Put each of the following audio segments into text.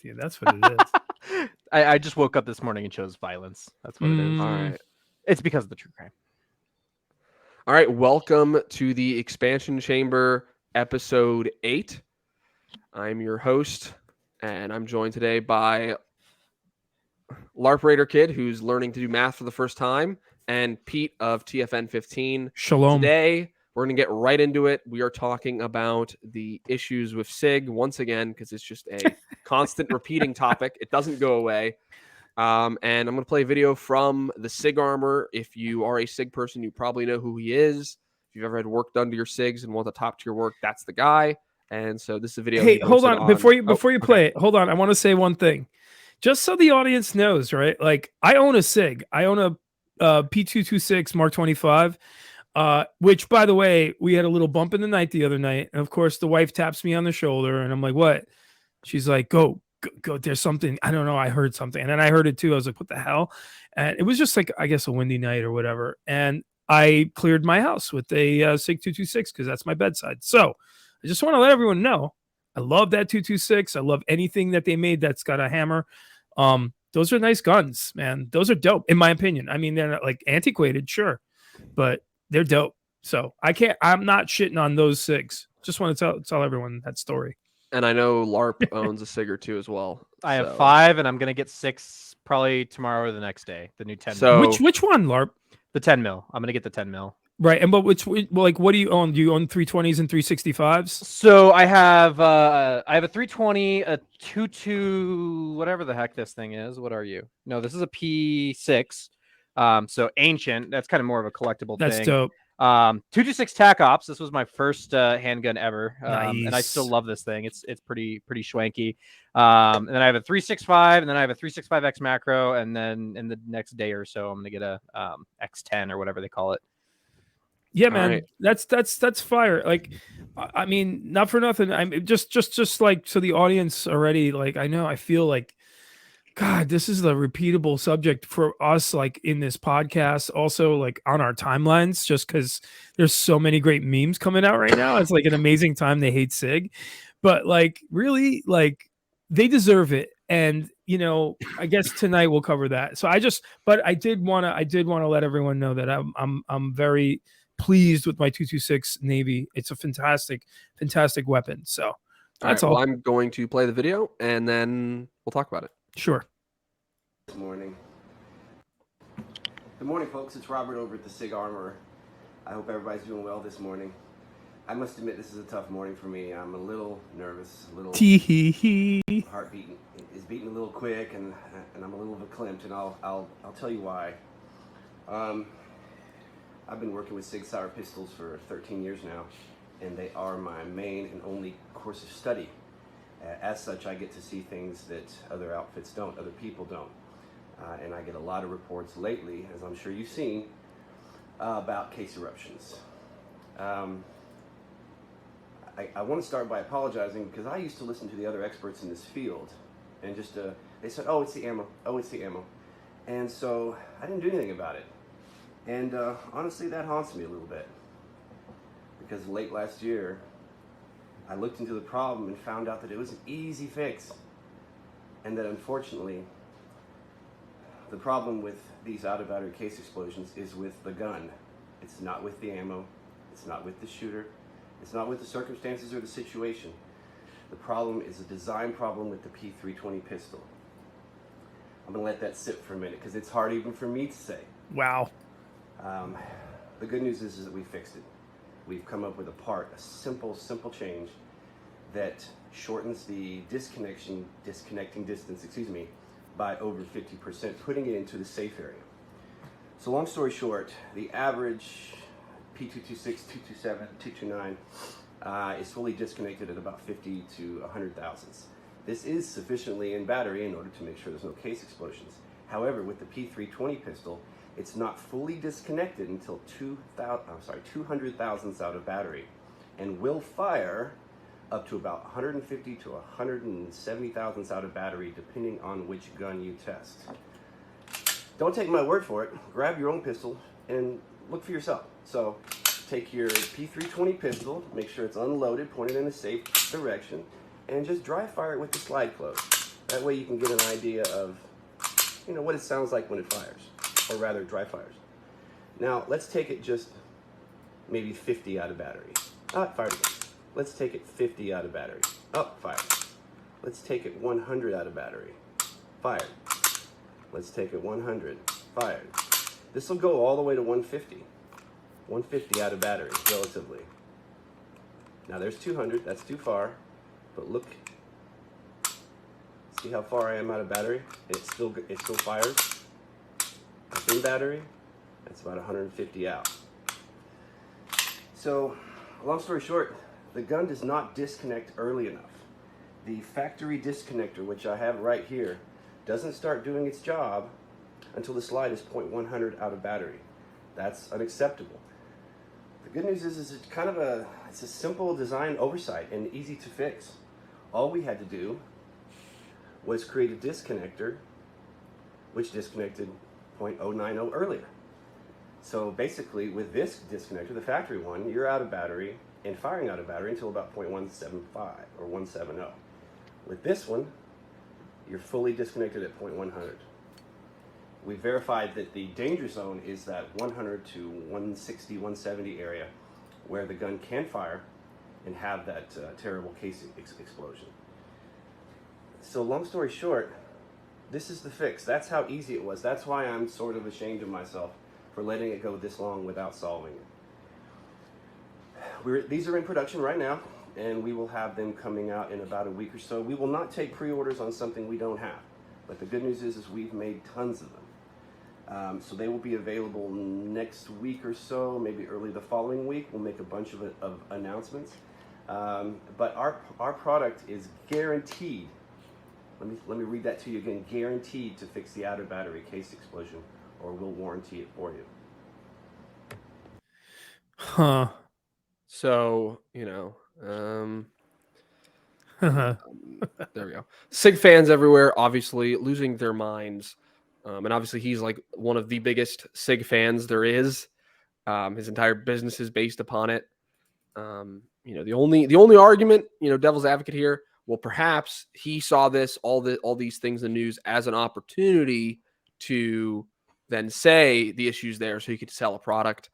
you. That's what it is. I just woke up this morning and chose violence. That's what it is. All right. It's because of the true crime. All right. Welcome to the Expansion Chamber, episode 8. I'm your host, and I'm joined today by Larperatorkid, who's learning to do math for the first time, and Pete of TFN 15. Shalom. Today, we're going to get right into it. We are talking about the issues with SIG once again, because it's just a constant repeating topic. It doesn't go away. And I'm going to play a video from the SIG armor. If you are a SIG person, you probably know who he is. If you've ever had work done to your SIGs and want to top tier work, that's the guy. And so this is a video. Hey, hold on. Before you play okay. it, hold on. I want to say one thing. Just so the audience knows, right? Like, I own a SIG. I own a P320s Mark 25, which, by the way, we had a little bump in the night the other night. And, of course, the wife taps me on the shoulder, and I'm like, what? She's like, go. There's something. I don't know. I heard something. And then I heard it, too. I was like, what the hell? And it was just like, I guess, a windy night or whatever. And I cleared my house with a SIG 226 because that's my bedside. So I just want to let everyone know I love that 226. I love anything that they made that's got a hammer. Those are nice guns, man. Those are dope, in my opinion. I mean, they're not like antiquated, sure, but they're dope. So I'm not shitting on those SIGs. Just want to tell everyone that story. And I know LARP owns a SIG or two as well. I have 5, and I'm gonna get 6 probably tomorrow or the next day. The new 10 So mil. Which one, LARP? The 10 mil. I'm gonna get the 10 mil. Right, and but what do you own? Do you own 320s and 365s? So I have a 320, a 22, whatever the heck this thing is. What are you? No, this is a P6. So ancient. That's kind of more of a collectible thing. That's dope. 226 TAC Ops. This was my first handgun ever, Nice. and I still love this thing. It's pretty schwanky. And then I have a 365, and then I have a 365X macro, and then in the next day or so, I'm gonna get a X10 or whatever they call it. Yeah, man, right. that's fire. Like, I mean, not for nothing. I'm just like, so the audience already, like, I feel like, God, this is the repeatable subject for us, like in this podcast, also like on our timelines, just because there's so many great memes coming out right now. It's like an amazing time. They hate SIG, but like, really, like, they deserve it. And, I guess tonight we'll cover that. So but I did want to let everyone know that I'm very pleased with my 226 Navy. It's a fantastic weapon. So that's all. Well, I'm going to play the video and then we'll talk about it. Sure. Good morning. Good morning, folks. It's Robert over at the SIG Armor. I hope everybody's doing well this morning. I must admit, this is a tough morning for me. I'm a little nervous, a little heart is beating a little quick, and I'm a little verklempt, and I'll tell you why. I've been working with SIG Sauer pistols for 13 years now, and they are my main and only course of study. As such, I get to see things that other outfits don't, other people don't. And I get a lot of reports lately, as I'm sure you've seen, about case eruptions. I want to start by apologizing because I used to listen to the other experts in this field, and just they said, oh, it's the ammo, oh, it's the ammo. And so I didn't do anything about it. And honestly, that haunts me a little bit, because late last year, I looked into the problem and found out that it was an easy fix, and that unfortunately, the problem with these out-of-battery case explosions is with the gun. It's not with the ammo, it's not with the shooter, it's not with the circumstances or the situation. The problem is a design problem with the P320 pistol. I'm gonna let that sit for a minute, because it's hard even for me to say. Wow. The good news is that we fixed it. We've come up with a simple change that shortens the disconnecting distance, by over 50%, putting it into the safe area. So long story short, the average P226, 227, 229 is fully disconnected at about 50 to 100 thousandths. This is sufficiently in battery in order to make sure there's no case explosions. However, with the P320 pistol, it's not fully disconnected until 200 thousandths out of battery, and will fire up to about 150 to 170 thousandths out of battery, depending on which gun you test. Don't take my word for it. Grab your own pistol and look for yourself. So take your P320 pistol, make sure it's unloaded, pointed in a safe direction, and just dry fire it with the slide closed. That way you can get an idea of, you know, what it sounds like when it fires, or rather dry fires. Now let's take it just maybe 50 out of battery. Fired again. Let's take it 50 out of battery. Fired. Let's take it 100 out of battery. Fired. Let's take it 100. Fired. This will go all the way to 150. 150 out of battery, relatively. Now there's 200, that's too far, but look, see how far I am out of battery? It still fires. In battery, that's about 150 out. So, long story short, the gun does not disconnect early enough. The factory disconnector, which I have right here, doesn't start doing its job until the slide is 0.100 out of battery. That's unacceptable. The good news is it's kind of it's a simple design oversight and easy to fix. All we had to do was create a disconnector which disconnected 0.090 earlier. So basically with this disconnector, the factory one, you're out of battery and firing out of battery until about 0.175 or 170. With this one, you're fully disconnected at 0.100. We verified that the danger zone is that 100 to 160, 170 area where the gun can fire and have that terrible casing explosion. So long story short, this is the fix. That's how easy it was. That's why I'm sort of ashamed of myself for letting it go this long without solving it. These are in production right now, and we will have them coming out in about a week or so. We will not take pre-orders on something we don't have, but the good news is we've made tons of them. So they will be available next week or so, maybe early the following week. We'll make a bunch of announcements. But our product is guaranteed. Let me read that to you again. Guaranteed to fix the out of battery case explosion, or we'll warranty it for you. Huh. So, you know, there we go. SIG fans everywhere, obviously losing their minds. And obviously he's like one of the biggest SIG fans there is. His entire business is based upon it. You know, the only argument, you know, devil's advocate here, well, perhaps he saw all these things in the news as an opportunity to then say the issues there so he could sell a product.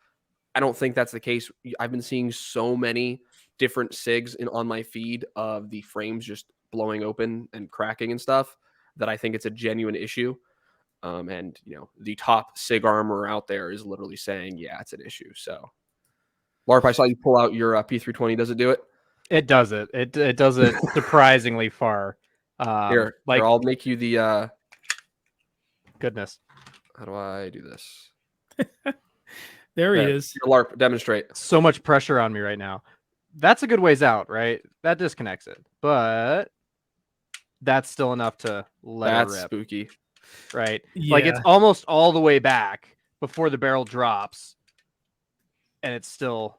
I don't think that's the case. I've been seeing so many different SIGs on my feed of the frames just blowing open and cracking and stuff that I think it's a genuine issue. And, you know, the top SIG armor out there is literally saying, yeah, it's an issue. So, Larp, I saw you pull out your P320. Does it do it? It does it. It does it surprisingly far. Here, I'll make you the... Goodness. How do I do this? There he is. Larp, demonstrate. So much pressure on me right now. That's a good ways out, right? That disconnects it. But that's still enough to let it rip. That's spooky. Right? Yeah. Like it's almost all the way back before the barrel drops. And it's still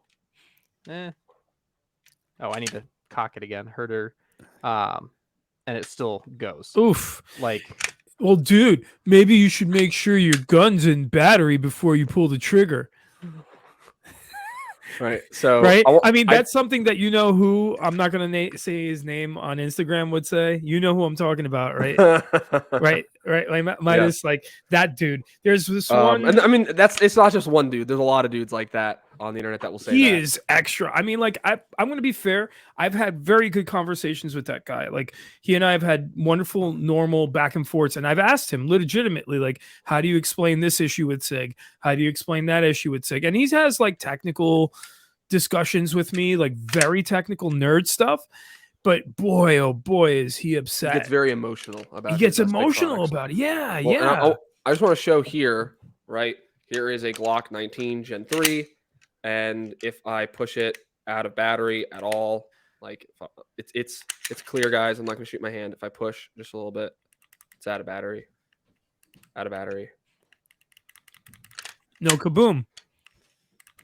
Oh, I need to cock it again. Herder. And it still goes. Oof. Like, well, dude, maybe you should make sure your gun's in battery before you pull the trigger. Right. So, right. I mean, that's something that, you know, who I'm not going to say his name on Instagram would say. You know who I'm talking about, right? Right. Like Midas, like that dude. There's this one. And I mean, it's not just one dude. There's a lot of dudes like that on the internet that will say he that. is extra. I mean, like I'm going to be fair. I've had very good conversations with that guy. Like he and I have had wonderful, normal back and forths. And I've asked him legitimately, like, how do you explain this issue with SIG? How do you explain that issue with SIG? And he has like technical discussions with me, like very technical nerd stuff. But boy, oh boy, is he upset. He gets very emotional about it. He gets emotional about it. Yeah, well, yeah. I just want to show here, right? Here is a Glock 19 Gen 3. And if I push it out of battery at all, like it's clear, guys. I'm not going to shoot my hand. If I push just a little bit, it's out of battery. Out of battery. No kaboom.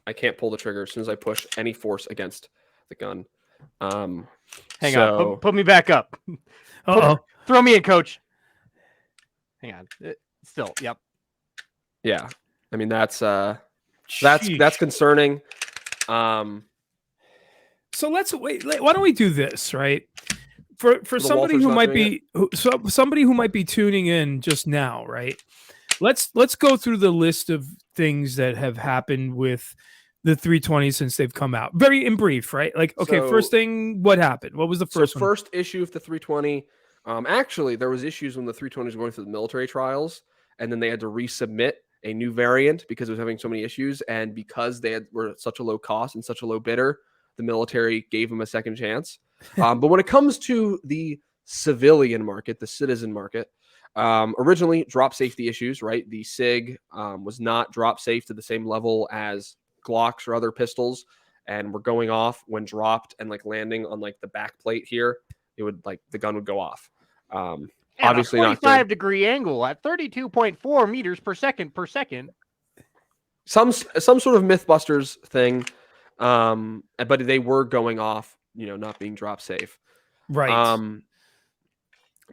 I can't pull the trigger as soon as I push any force against the gun. Hang on. Put me back up. Throw me in, coach. Hang on. Still, yep. Yeah. I mean, that's concerning. So let's wait. Why don't we do this, right? for the somebody Walther's who not might doing be somebody who might be tuning in just now, right? Let's go through the list of things that have happened with the 320 since they've come out. Very in brief, right? Like, okay, first So- thing, what happened? What was the first one? First issue of the 320. Actually, there was issues when the 320s were going through the military trials, and then they had to resubmit a new variant because it was having so many issues, and because were at such a low cost and such a low bidder, the military gave them a second chance. But when it comes to the civilian market, the citizen market, originally drop safety issues, right? The SIG was not drop safe to the same level as Glocks or other pistols, and were going off when dropped and like landing on like the back plate here. It would like the gun would go off. Obviously at a not 45-degree angle at 32.4 meters per second some sort of Mythbusters thing, but they were going off, not being drop safe. Right.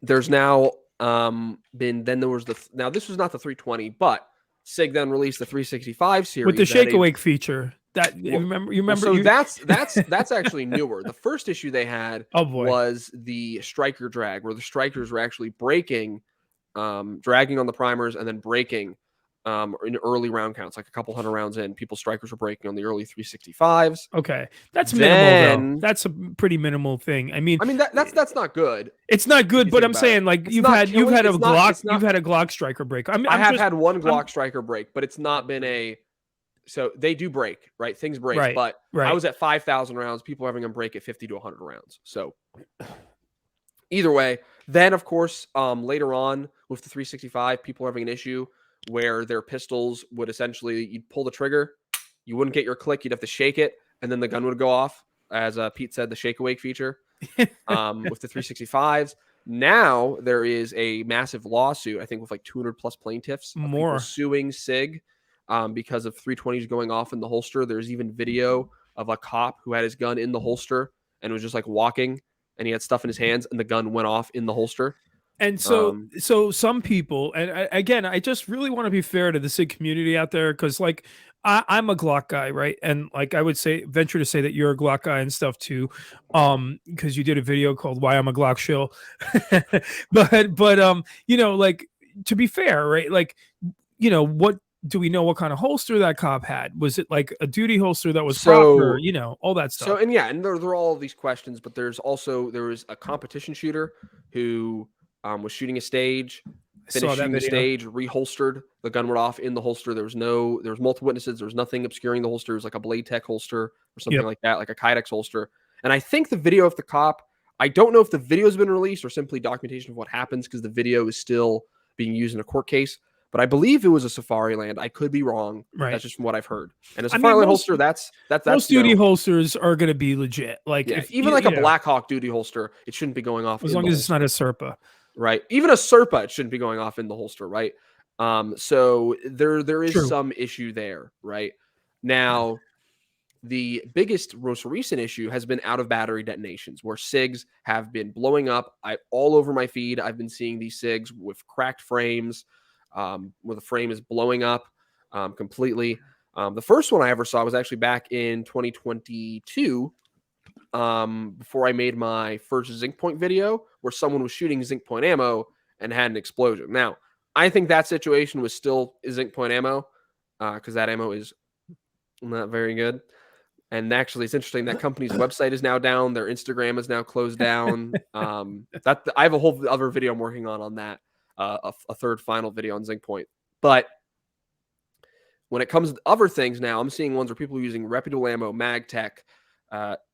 There's now there was now this was not the 320, but SIG then released the 365 series With the that shake had awake feature. That you remember So you, that's actually newer. The first issue they had oh boy. was the striker drag, where the strikers were actually breaking, dragging on the primers and then breaking in early round counts, like a couple hundred rounds in. People's strikers were breaking on the early 365s. Okay. That's minimal though. That's a pretty minimal thing. I mean that's not good. It's not good, but I'm saying like you've had a Glock striker break. I have had one Glock striker break, but it's not been a. So they do break, right? Things break, right, but right. I was at 5,000 rounds. People are having them break at 50 to 100 rounds. So either way, then of course, later on with the 365, people are having an issue where their pistols would essentially, you'd pull the trigger, you wouldn't get your click, you'd have to shake it, and then the gun would go off, as Pete said, the shake awake feature with the 365s. Now there is a massive lawsuit, I think with like 200 plus plaintiffs, more suing SIG. Because of 320s going off in the holster. There's even video of a cop who had his gun in the holster and was just like walking, and he had stuff in his hands and the gun went off in the holster. And so some people, and I just really want to be fair to the SIG community out there, because like I'm a Glock guy, right? And like I would venture to say that you're a Glock guy and stuff too, because you did a video called "Why I'm a Glock Shill." but like, to be fair, right? Like, what do we know what kind of holster that cop had? Was it like a duty holster that was proper, all that stuff? So, and yeah, and there are all these questions, but there was a competition shooter who was shooting a stage, finished shooting the stage, reholstered, the gun went off in the holster. There was multiple witnesses. There was nothing obscuring the holster. It was like a Blade Tech holster or something like that, like a Kydex holster. And I think the video of the cop, I don't know if the video has been released or simply documentation of what happens, because the video is still being used in a court case. But I believe it was a Safariland. I could be wrong. Right. That's just from what I've heard. And a Safariland holster, that's most duty holsters are going to be legit. Like even like a Blackhawk duty holster, it shouldn't be going off as long as it's not a Serpa. Right. Even a Serpa, it shouldn't be going off in the holster. Right. So there is some issue there. Right. Now, the most recent issue has been out of battery detonations, where SIGs have been blowing up. All over my feed, I've been seeing these SIGs with cracked frames, where the frame is blowing up completely. The first one I ever saw was actually back in 2022, before I made my first zinc point video, where someone was shooting zinc point ammo and had an explosion. Now, I think that situation was still zinc point ammo, because that ammo is not very good. And actually, it's interesting, that company's website is now down. Their Instagram is now closed down. I have a whole other video I'm working on that. A third final video on zinc point. But when it comes to other things now, I'm seeing ones where people are using reputable ammo, MagTech,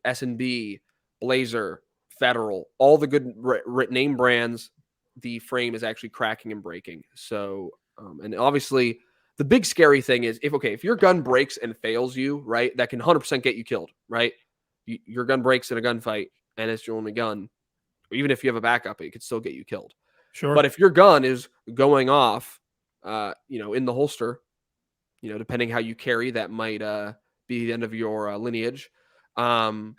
S&B, Blazer, Federal, all the good name brands. The frame is actually cracking and breaking. So, and obviously the big scary thing is if your gun breaks and fails you, right, that can 100% get you killed, right? Your gun breaks in a gunfight and it's your only gun. Even if you have a backup, it could still get you killed. Sure. But if your gun is going off, in the holster, depending how you carry, that might be the end of your lineage. And,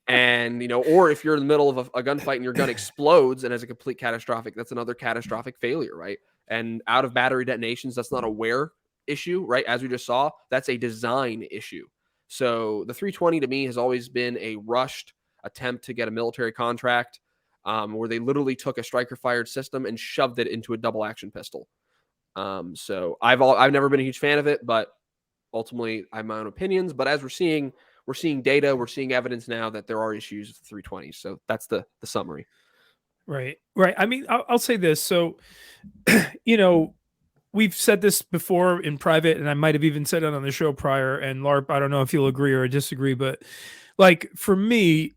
or if you're in the middle of a gunfight and your gun explodes and has a complete that's another catastrophic failure, right? And out of battery detonations, that's not a wear issue, right? As we just saw, that's a design issue. So the 320 to me has always been a rushed attempt to get a military contract. where they literally took a striker fired system and shoved it into a double action pistol. So I've never been a huge fan of it, but ultimately I have my own opinions. But as we're seeing data, we're seeing evidence now that there are issues with the 320s. So that's the summary. Right. I mean, I'll say this. So, we've said this before in private, and I might have even said it on the show prior. And LARP, I don't know if you'll agree or disagree, but like for me,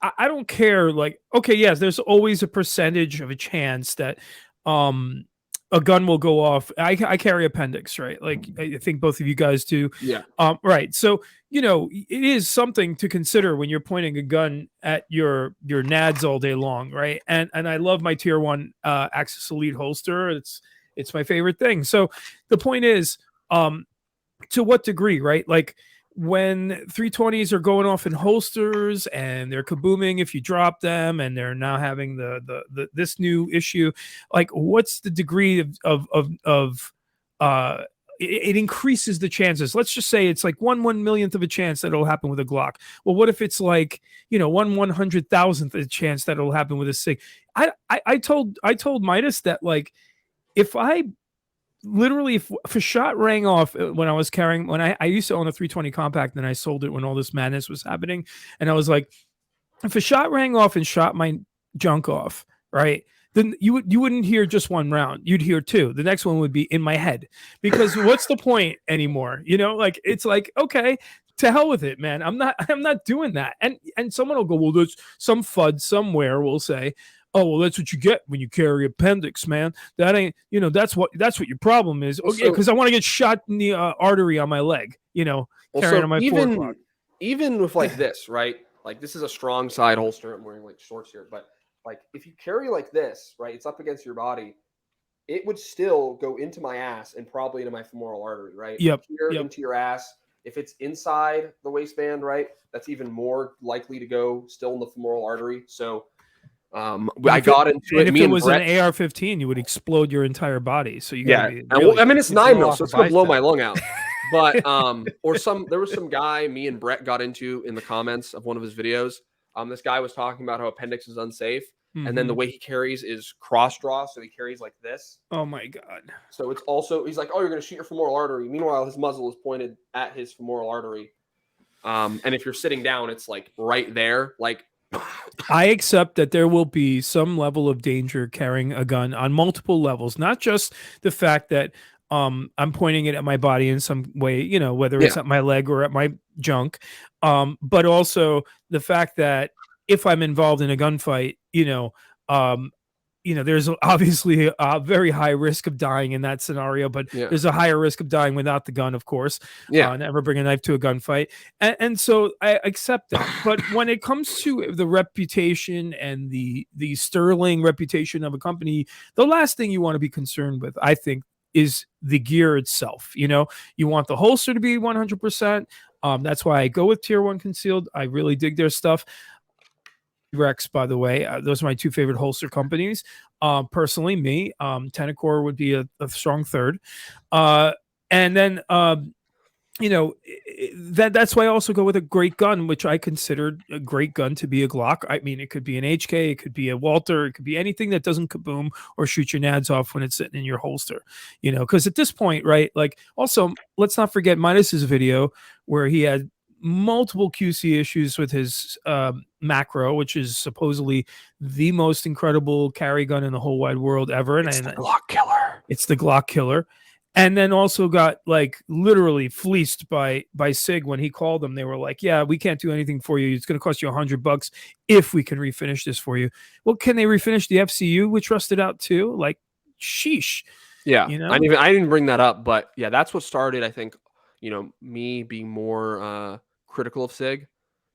I don't care. Like, okay, yes, there's always a percentage of a chance that a gun will go off. I carry appendix, right? Like I think both of you guys do. Yeah. Right. So, it is something to consider when you're pointing a gun at your nads all day long, right? And I love my tier 1 Axis Elite holster. It's my favorite thing. So the point is, to what degree, right? Like when 320s are going off in holsters and they're kabooming if you drop them, and they're now having this new issue, like what's the degree of it increases the chances. Let's just say it's like 1/1,000,000th of a chance that it'll happen with a Glock. Well, what if it's like 1/100,000th of a chance that it'll happen with a SIG? I told Midas that, like, if I literally, if a shot rang off when I was carrying, when I used to own a 320 compact, and I sold it when all this madness was happening, and I was like, if a shot rang off and shot my junk off, right, then you wouldn't hear just one round, you'd hear 2. The next one would be in my head, because what's the point anymore? Like it's like, okay, to hell with it, man. I'm not doing that. And someone will go, well, there's some FUD somewhere will say, oh, well, that's what you get when you carry appendix, man. That ain't, that's what your problem is. Okay, because I want to get shot in the artery on my leg, carrying on my forearm. Even with like this, right? Like this is a strong side holster. I'm wearing like shorts here, but like if you carry like this, right, it's up against your body, it would still go into my ass and probably into my femoral artery, right? Yep. Into your ass. If it's inside the waistband, right, that's even more likely to go still in the femoral artery. So I got into it. And if it was an AR-15, you would explode your entire body. So you got to be. Really, I mean, it's 9mm, so it's gonna blow my lung out. But there was some guy me and Brett got into in the comments of one of his videos. This guy was talking about how appendix is unsafe, and then the way he carries is cross draw, so he carries like this. Oh my god! So it's also, he's like, oh, you're gonna shoot your femoral artery. Meanwhile, his muzzle is pointed at his femoral artery, and if you're sitting down, it's like right there, like. I accept that there will be some level of danger carrying a gun on multiple levels, not just the fact that I'm pointing it at my body in some way, whether it's at my leg or at my junk, but also the fact that if I'm involved in a gunfight, there's obviously a very high risk of dying in that scenario, but there's a higher risk of dying without the gun, of course. Never bring a knife to a gunfight. And so I accept that. But when it comes to the reputation and the sterling reputation of a company, the last thing you want to be concerned with, I think, is the gear itself. You want the holster to be 100%. That's why I go with Tier 1 Concealed. I really dig their stuff. Rex, by the way, those are my 2 favorite holster companies. Personally, me, Tenacor would be a strong third, and then that's why I also go with a great gun, which I considered a great gun to be a Glock. I mean, it could be an HK, it could be a Walter, it could be anything that doesn't kaboom or shoot your nads off when it's sitting in your holster. Because at this point, right? Like, also, let's not forget Midas's video where he had multiple QC issues with his macro, which is supposedly the most incredible carry gun in the whole wide world ever. And it's the Glock killer. It's the Glock killer. And then also got like literally fleeced by SIG when he called them. They were like, yeah, we can't do anything for you. It's going to cost you $100 if we can refinish this for you. Well, can they refinish the FCU, which rusted out too? Like, sheesh. Yeah. I didn't bring that up, but yeah, that's what started, I think, me being more critical of SIG,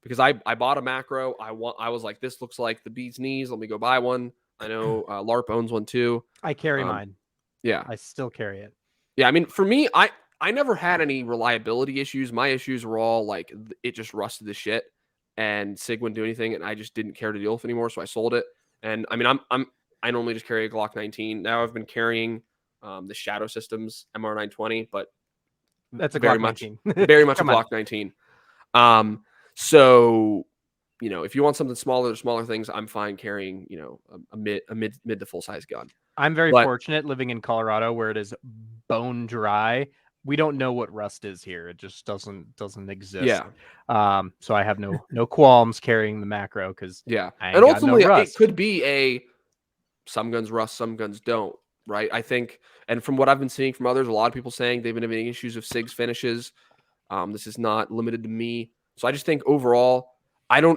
because I bought a macro. I was like, this looks like the bee's knees. Let me go buy one. I know LARP owns one too. I carry mine. Yeah. I still carry it. Yeah. I mean, for me, I never had any reliability issues. My issues were all like, it just rusted the shit and SIG wouldn't do anything. And I just didn't care to deal with it anymore. So I sold it. And I mean, I normally just carry a Glock 19. Now I've been carrying the Shadow Systems MR920, but that's a very Glock much, 19. very much a Glock 19. So you know, if you want something smaller things, I'm fine carrying, you know, a mid to full size gun. I'm very But- fortunate living in Colorado where it is bone dry. We don't know what rust is here. It just doesn't exist. Yeah. So I have no qualms carrying the macro because Yeah. I ain't And got no ultimately, it rust. could be some guns rust, some guns don't, right? I think, and from what I've been seeing from others, a lot of people saying they've been having issues with SIG's finishes. This is not limited to me. So I just think overall,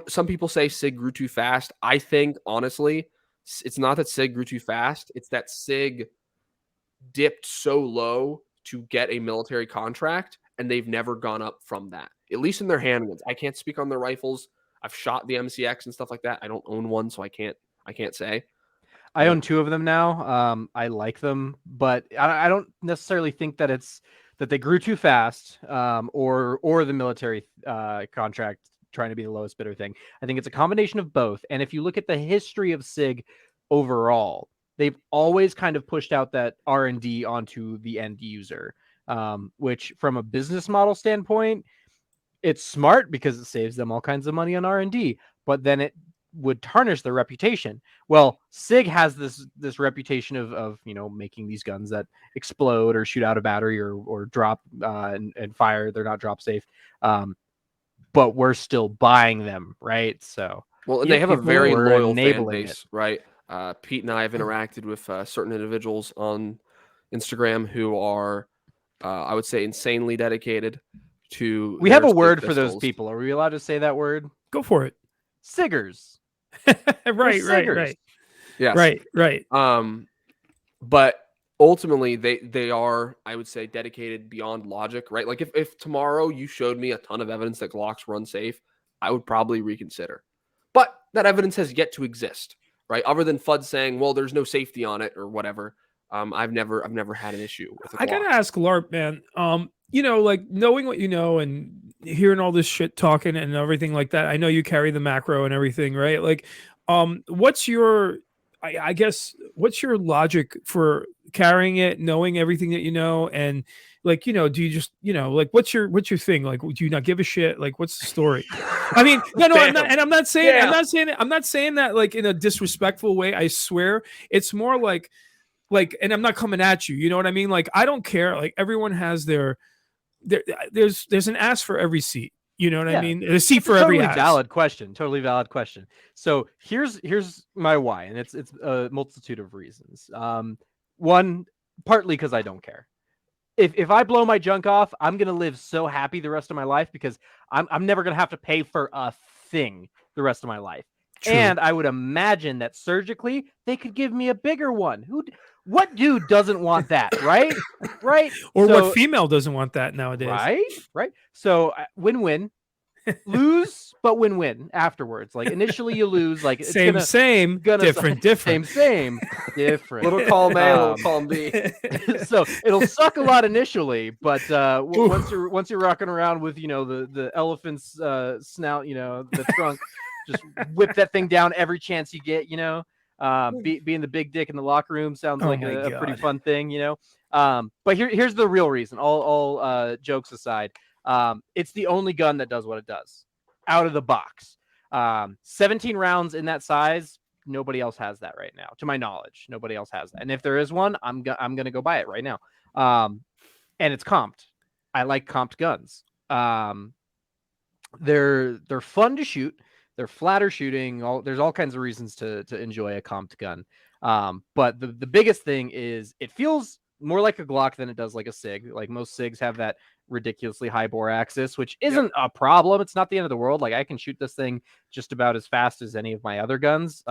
some people say SIG grew too fast. I think, honestly, it's not that SIG grew too fast. It's that SIG dipped so low to get a military contract, and they've never gone up from that, at least in their handguns. I can't speak on their rifles. I've shot the MCX and stuff like that. I don't own one, so I can't say. I own 2 of them now. I like them, but I don't necessarily think that it's that they grew too fast, or the military contract trying to be the lowest bidder thing. I think it's a combination of both. And if you look at the history of SIG overall, they've always kind of pushed out that R&D onto the end user, which from a business model standpoint, it's smart because it saves them all kinds of money on R&D, but then it would tarnish their reputation. Well, SIG has this reputation of you know, making these guns that explode or shoot out a battery or drop and fire. They're not drop safe, but we're still buying them, right? So Well, and they have a very were loyal fan enabling base, right? Pete and I have interacted with certain individuals on Instagram who are, I would say, insanely dedicated to. We have a their SIG word for those pistols. people. Are we allowed to say that word? Go for it. Siggers. Right. Siggers. Yes. Right. But ultimately, they are, I would say, dedicated beyond logic, right? Like if tomorrow you showed me a ton of evidence that Glocks run safe, I would probably reconsider. But that evidence has yet to exist, right? Other than FUD saying, well, there's no safety on it or whatever. I've never had an issue with a Glock. I gotta ask Larp, man. You know, like knowing what you know and hearing all this shit talking and everything like that. I know you carry the macro and everything, right? Like, what's your, I guess, what's your logic for carrying it, knowing everything that you know, and like, you know, do you just, you know, like, what's your thing? Like, do you not give a shit? Like, what's the story? I mean, no, I'm not, and I'm not saying that like in a disrespectful way. I swear, it's more like, and I'm not coming at you. You know what I mean? Like, I don't care. Like, everyone has there's an ass for every seat. You know what I mean? A seat for every ass. Totally valid question. So here's my why, and it's a multitude of reasons. One, partly because I don't care. If I blow my junk off, I'm gonna live so happy the rest of my life because I'm never gonna have to pay for a thing the rest of my life. True. And I would imagine that surgically they could give me a bigger one. What dude doesn't want that, right? Right? Or So, what female doesn't want that nowadays? Right. So win-win, lose, but win-win afterwards. Like initially you lose, like it's same, different. Same, different. Little column A, little column B. So it'll suck a lot initially, but once you're rocking around with, you know, the elephant's snout, you know, the trunk, just whip that thing down every chance you get, you know. Being the big dick in the locker room sounds like a pretty fun thing, you know. But here's the real reason. All jokes aside, it's the only gun that does what it does out of the box. 17 rounds in that size, nobody else has that right now, to my knowledge. Nobody else has that. And if there is one, I'm gonna go buy it right now. And it's comped. I like comped guns. They're fun to shoot. They're flatter shooting. There's all kinds of reasons to enjoy a comped gun. But the biggest thing is it feels more like a Glock than it does like a SIG. Like most SIGs have that ridiculously high bore axis, which isn't a problem. It's not the end of the world. Like I can shoot this thing just about as fast as any of my other guns.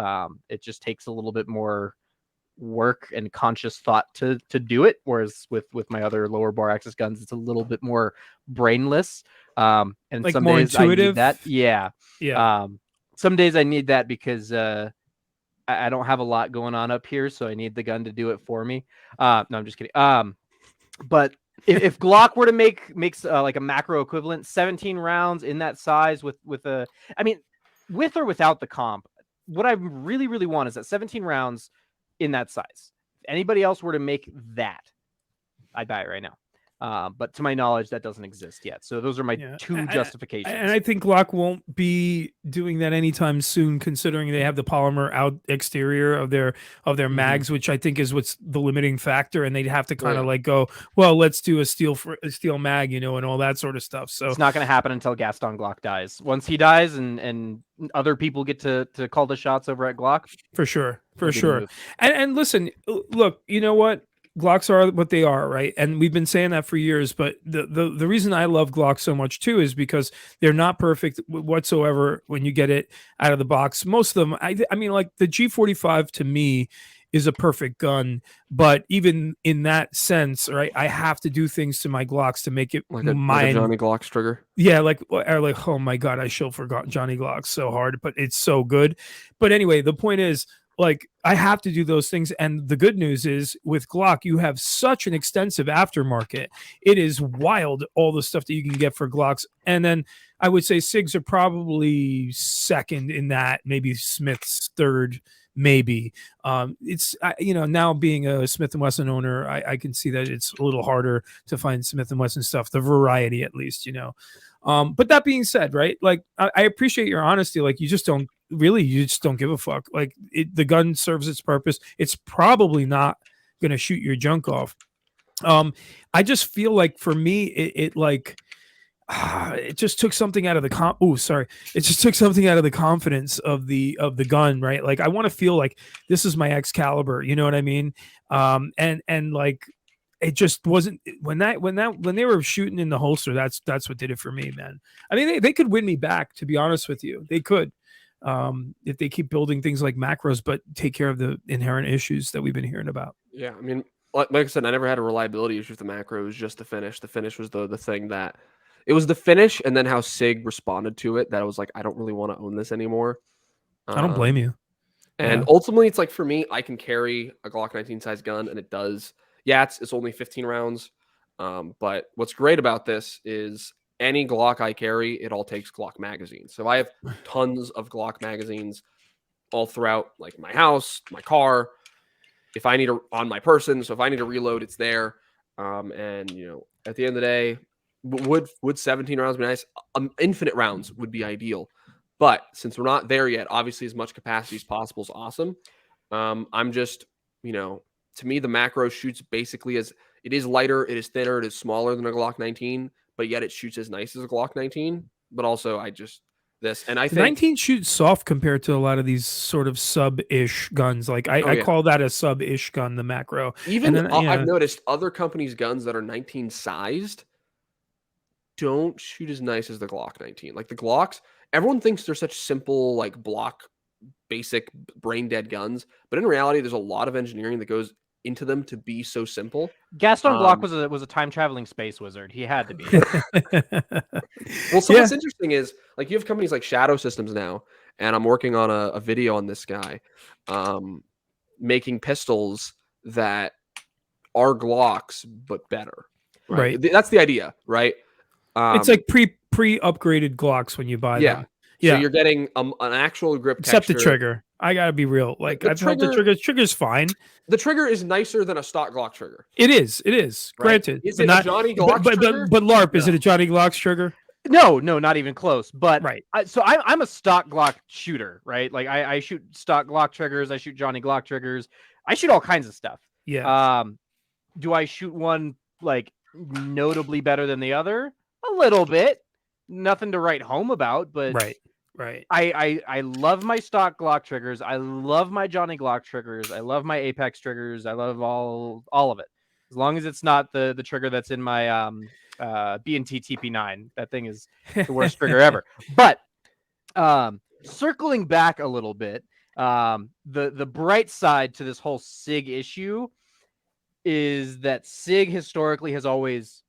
It just takes a little bit more work and conscious thought to do it. Whereas with my other lower bar axis guns, it's a little bit more brainless. And like some more days intuitive. I need that. Yeah. Some days I need that because I don't have a lot going on up here, so I need the gun to do it for me. No, I'm just kidding. But if Glock were to makes like a macro equivalent, 17 rounds in that size with or without the comp, what I really, really want is that 17 rounds in that size. If anybody else were to make that, I'd buy it right now. But to my knowledge, that doesn't exist yet. So those are my Yeah. two justifications. And I think Glock won't be doing that anytime soon, considering they have the polymer out exterior of their mags, which I think is what's the limiting factor. And they'd have to kind of like go, well, let's do a steel mag, you know, and all that sort of stuff. So it's not going to happen until Gaston Glock dies. Once he dies, and other people get to call the shots over at Glock, for sure. And listen, look, you know what? Glocks are what they are, right? And we've been saying that for years, but the reason I love Glock so much too is because they're not perfect whatsoever when you get it out of the box. Most of them, I mean, like the G45 to me is a perfect gun, but even in that sense, right, I have to do things to my Glocks to make it like a mine. Johnny Glock's trigger. Yeah, like oh my god, I still forgot Johnny Glock so hard, but it's so good. But anyway, the point is, like, I have to do those things. And the good news is with Glock, you have such an extensive aftermarket. It is wild, all the stuff that you can get for Glocks. And then I would say SIGs are probably second in that, maybe Smith's third, maybe. It's, you know, now being a Smith & Wesson owner, I can see that it's a little harder to find Smith & Wesson stuff, the variety at least, you know. But that being said, right, like I appreciate your honesty. Like you just don't give a fuck. Like the gun serves its purpose. It's probably not going to shoot your junk off. I just feel like for me, it just took something out of the it just took something out of the confidence of the gun, right? Like I want to feel like this is my Excalibur, you know what I mean? And like it just wasn't when they were shooting in the holster. That's what did it for me, man. I mean, they could win me back, to be honest with you. They could, if they keep building things like macros, but take care of the inherent issues that we've been hearing about. Yeah, I mean, like I said, I never had a reliability issue with the macros. Just the finish. The finish was the thing that it was the finish, and then how SIG responded to it. That I was like, I don't really want to own this anymore. I don't blame you. And ultimately, it's like for me, I can carry a Glock 19 size gun, and it does. Yeah, it's only 15 rounds. But what's great about this is any Glock I carry, it all takes Glock magazines. So I have tons of Glock magazines all throughout, like my house, my car. If I need on my person, so if I need to reload, it's there. And you know, at the end of the day, would 17 rounds be nice? Infinite rounds would be ideal. But since we're not there yet, obviously as much capacity as possible is awesome. I'm just, you know, to me, the macro shoots basically as it is lighter, it is thinner, it is smaller than a Glock 19, but yet it shoots as nice as a Glock 19. But also, I think 19 shoots soft compared to a lot of these sort of sub-ish guns. Like I call that a sub-ish gun, the macro. Even then, I've noticed other companies' guns that are 19 sized don't shoot as nice as the Glock 19. Like the Glocks, everyone thinks they're such simple, like block, basic, brain dead guns, but in reality, there's a lot of engineering that goes into them to be so simple. Gaston Glock was a time traveling space wizard. He had to be. Well, so what's interesting is like you have companies like Shadow Systems now, and I'm working on a video on this guy, making pistols that are Glocks but better. Right. That's the idea, right? It's like pre-upgraded Glocks when you buy them. Yeah. So you're getting an actual grip except texture. The trigger. I gotta be real. Like I've held the trigger. Trigger's fine. The trigger is nicer than a stock Glock trigger. It is. Right? Granted. Is it a Johnny Glock trigger? But LARP, is it a Johnny Glock's trigger? No, not even close. But right. So I'm a stock Glock shooter, right? Like I shoot stock Glock triggers. I shoot Johnny Glock triggers. I shoot all kinds of stuff. Yeah. Do I shoot one like notably better than the other? A little bit. Nothing to write home about, but right. I love my stock Glock triggers. I love my Johnny Glock triggers. I love my Apex triggers. I love all of it. As long as it's not the trigger that's in my B&T TP9. That thing is the worst trigger ever. But circling back a little bit, the bright side to this whole SIG issue is that SIG historically has always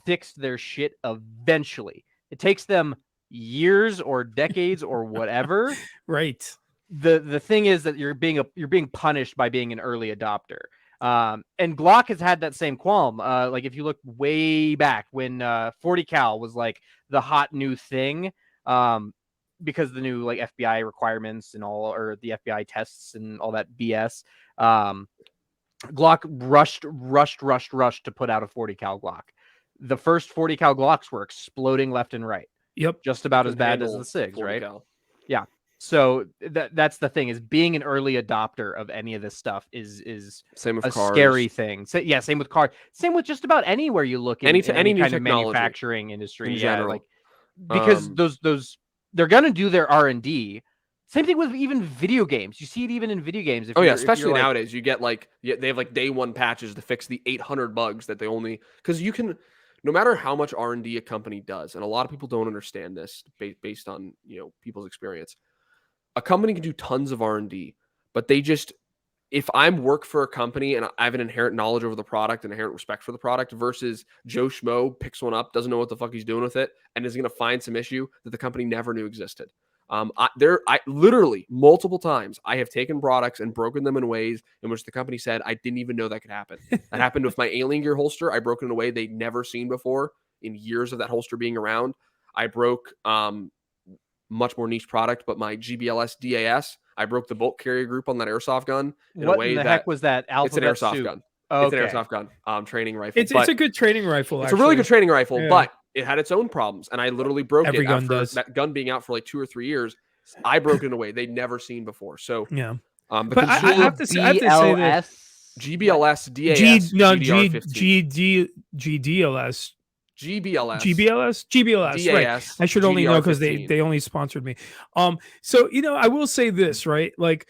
fixed their shit eventually. It takes them years or decades or whatever. Right. The thing is that you're being punished by being an early adopter. And Glock has had that same qualm. Like if you look way back when 40 cal was like the hot new thing, because the new like FBI requirements and all, or the FBI tests and all that BS. Glock rushed to put out a 40 cal Glock. the first 40 cal Glocks were exploding left and right, Yep. just about as Can bad as handle the SIGs, 40 right? cal. Yeah. So that's the thing, is being an early adopter of any of this stuff is Same with a cars. scary thing. So, yeah, same with cars. Same with just about anywhere you look in Any any new kind of technology manufacturing industry. in Yeah, general. like because those they're gonna do their R&D. Same thing with even video games. You see it even in video games. If Oh yeah, you're- if you're especially like, nowadays, you get like they have like day one patches to fix the 800 bugs that they only because you can, no matter how much R&D a company does, and a lot of people don't understand this based on people's experience. A company can do tons of R&D, but they just, if I'm work for a company and I have an inherent knowledge over the product and inherent respect for the product versus Joe Schmo picks one up, doesn't know what the fuck he's doing with it, and is going to find some issue that the company never knew existed. I literally multiple times I have taken products and broken them in ways in which the company said I didn't even know that could happen. That happened with my Alien Gear holster. I broke it in a way they'd never seen before in years of that holster being around. I broke much more niche product, but my GBLS DAS, I broke the bolt carrier group on that airsoft gun in a what way in the that heck was that it's an alphabet airsoft soup? gun. Oh, It's an okay. airsoft gun, training rifle. It's a good training rifle. It's a really good actually. training rifle, Yeah. but it had its own problems, and I literally broke Every it gun after does. that gun being out for like 2 or 3 years. I broke it in a way they'd never seen before. So, Yeah. the But I have to say this. GBLS DAS GDR15 GDLS. GBLS GBLS, right. DAS I should only know because GDR15. they only sponsored me. So I will say this, right? Like,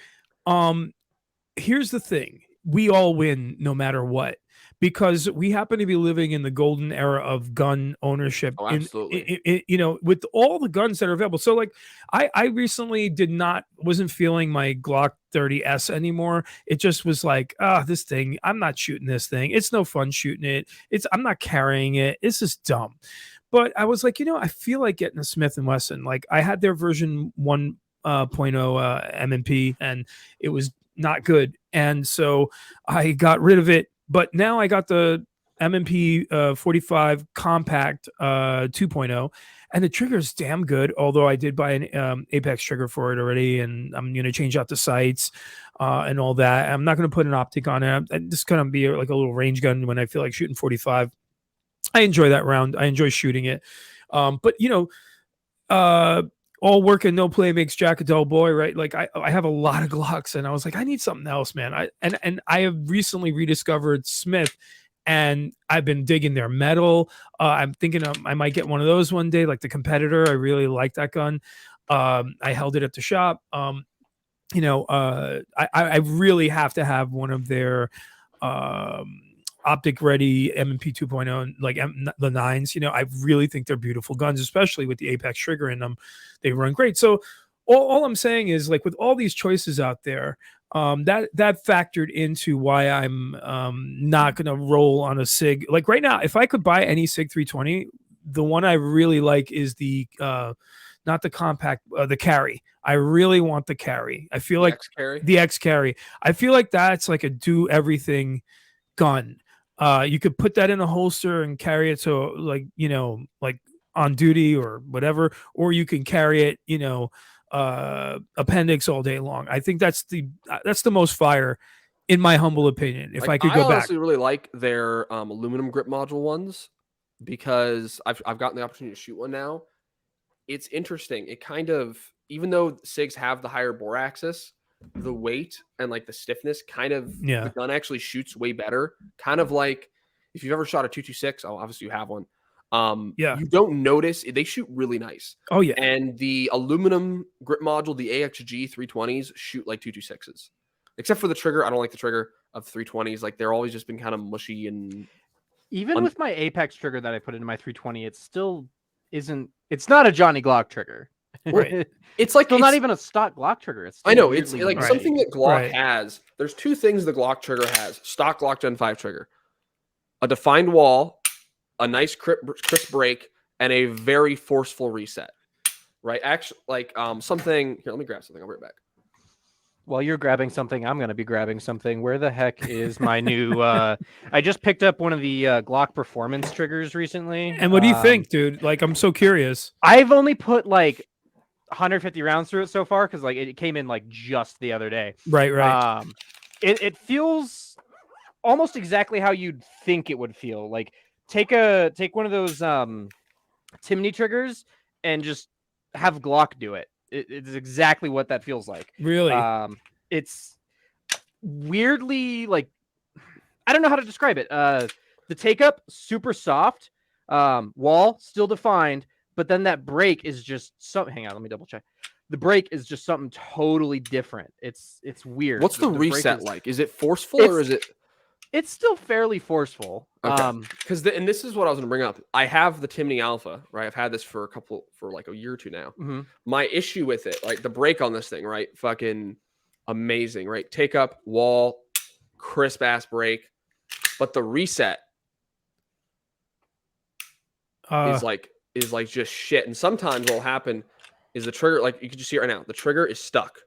here's the thing. We all win no matter what, because we happen to be living in the golden era of gun ownership. Oh, absolutely. With all the guns that are available. So like I recently wasn't feeling my Glock 30S anymore. It just was like, this thing, I'm not shooting this thing. It's no fun shooting it. I'm not carrying it. This is dumb. But I was like, I feel like getting a Smith & Wesson. Like I had their version 1.0 M&P, and it was not good. And so I got rid of it. But now I got the M&P 45 Compact 2.0, and the trigger is damn good. Although I did buy an Apex trigger for it already, and I'm going to change out the sights and all that. I'm not going to put an optic on it. I'm just going to be like a little range gun when I feel like shooting 45. I enjoy that round. I enjoy shooting it. But all work and no play makes Jack a dull boy, right? Like I have a lot of Glocks, and I was like, I need something else, man. And I have recently rediscovered Smith, and I've been digging their metal. I'm thinking I might get one of those one day, like the Competitor. I really like that gun. I held it at the shop. I really have to have one of their optic ready M&P 2.0, like the 9s. I really think they're beautiful guns, especially with the Apex trigger in them. They run great. So all I'm saying is, like, with all these choices out there, that factored into why I'm not going to roll on a SIG. Like right now, if I could buy any SIG 320, the one I really like is the not the compact, the carry. I really want the carry. I feel like the X carry. I feel like that's like a do everything gun. You could put that in a holster and carry it, so like on duty or whatever, or you can carry it appendix all day long. I think that's the most fire, in my humble opinion. If I could go back, I honestly really like their aluminum grip module ones, because I've gotten the opportunity to shoot one now. It's interesting. It kind of, even though SIGs have the higher bore axis, the weight and like the stiffness the gun actually shoots way better. Kind of like if you've ever shot a 226, obviously you have one. You don't notice they shoot really nice. Oh yeah. And the aluminum grip module, the AXG 320s, shoot like 226s. Except for the trigger. I don't like the trigger of 320s. Like they're always just been kind of mushy, and even with my Apex trigger that I put into my 320, it still isn't. It's not a Johnny Glock trigger. Right. It's like not even a stock Glock trigger. It's I know it's like right. Something that Glock has. There's two things the Glock trigger has: stock Glock Gen 5 trigger, a defined wall, a nice crisp break, and a very forceful reset. Right? Actually, like something here. Let me grab something. I'll be right back. While you're grabbing something, I'm going to be grabbing something. Where the heck is my new... I just picked up one of the Glock performance triggers recently. And what do you think, dude? Like, I'm so curious. I've only put like 150 rounds through it so far, because like it came in like just the other day. Right. It feels almost exactly how you'd think it would feel. Like take one of those Timney triggers and just have Glock do it. It's exactly what that feels like. Really? It's weirdly like, I don't know how to describe it. The take up super soft, wall still defined, but then that break is just something. Hang on, let me double check. The break is just something totally different. It's weird. What's the reset like? Is it forceful or is it? It's still fairly forceful. Okay. Because and this is what I was going to bring up. I have the Timney Alpha, right? I've had this for like a year or two now. Mm-hmm. My issue with it, like the break on this thing, right? Fucking amazing, right? Take up, wall, crisp ass break, but the reset is like just shit. And sometimes what'll happen is the trigger, like you can just see it right now, the trigger is stuck.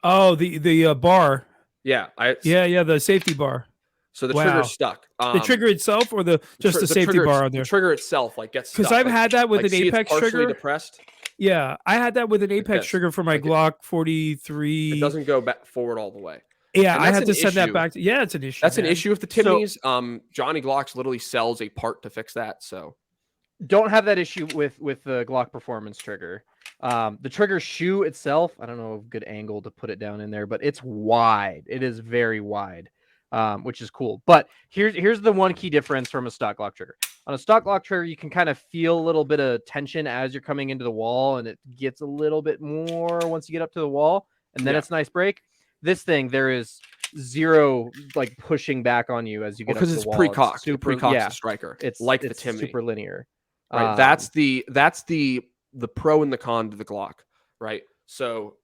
Oh, the bar. Yeah, the safety bar. So the trigger is stuck. The trigger itself, or the safety trigger, bar on there. The trigger itself, like gets stuck. Because I've had that with an Apex it's trigger. Depressed. Yeah, I had that with an Apex trigger for my Glock 43. It doesn't go back forward all the way. Yeah, I had to send that back. Yeah, it's an issue. That's an issue with the Timneys. Johnny Glocks literally sells a part to fix that. So don't have that issue with the Glock Performance trigger. The trigger shoe itself, I don't know a good angle to put it down in there, but it's wide. It is very wide. Which is cool. But here's the one key difference from a stock Glock trigger. On a stock Glock trigger, you can kind of feel a little bit of tension as you're coming into the wall, and it gets a little bit more once you get up to the wall, and then it's a nice break. This thing, there is zero like pushing back on you as you get up to the wall. Because it's pre-cocked. It pre-cocks the striker. It's like the Timney. Super linear. Right. That's the pro and the con to the Glock. Right. So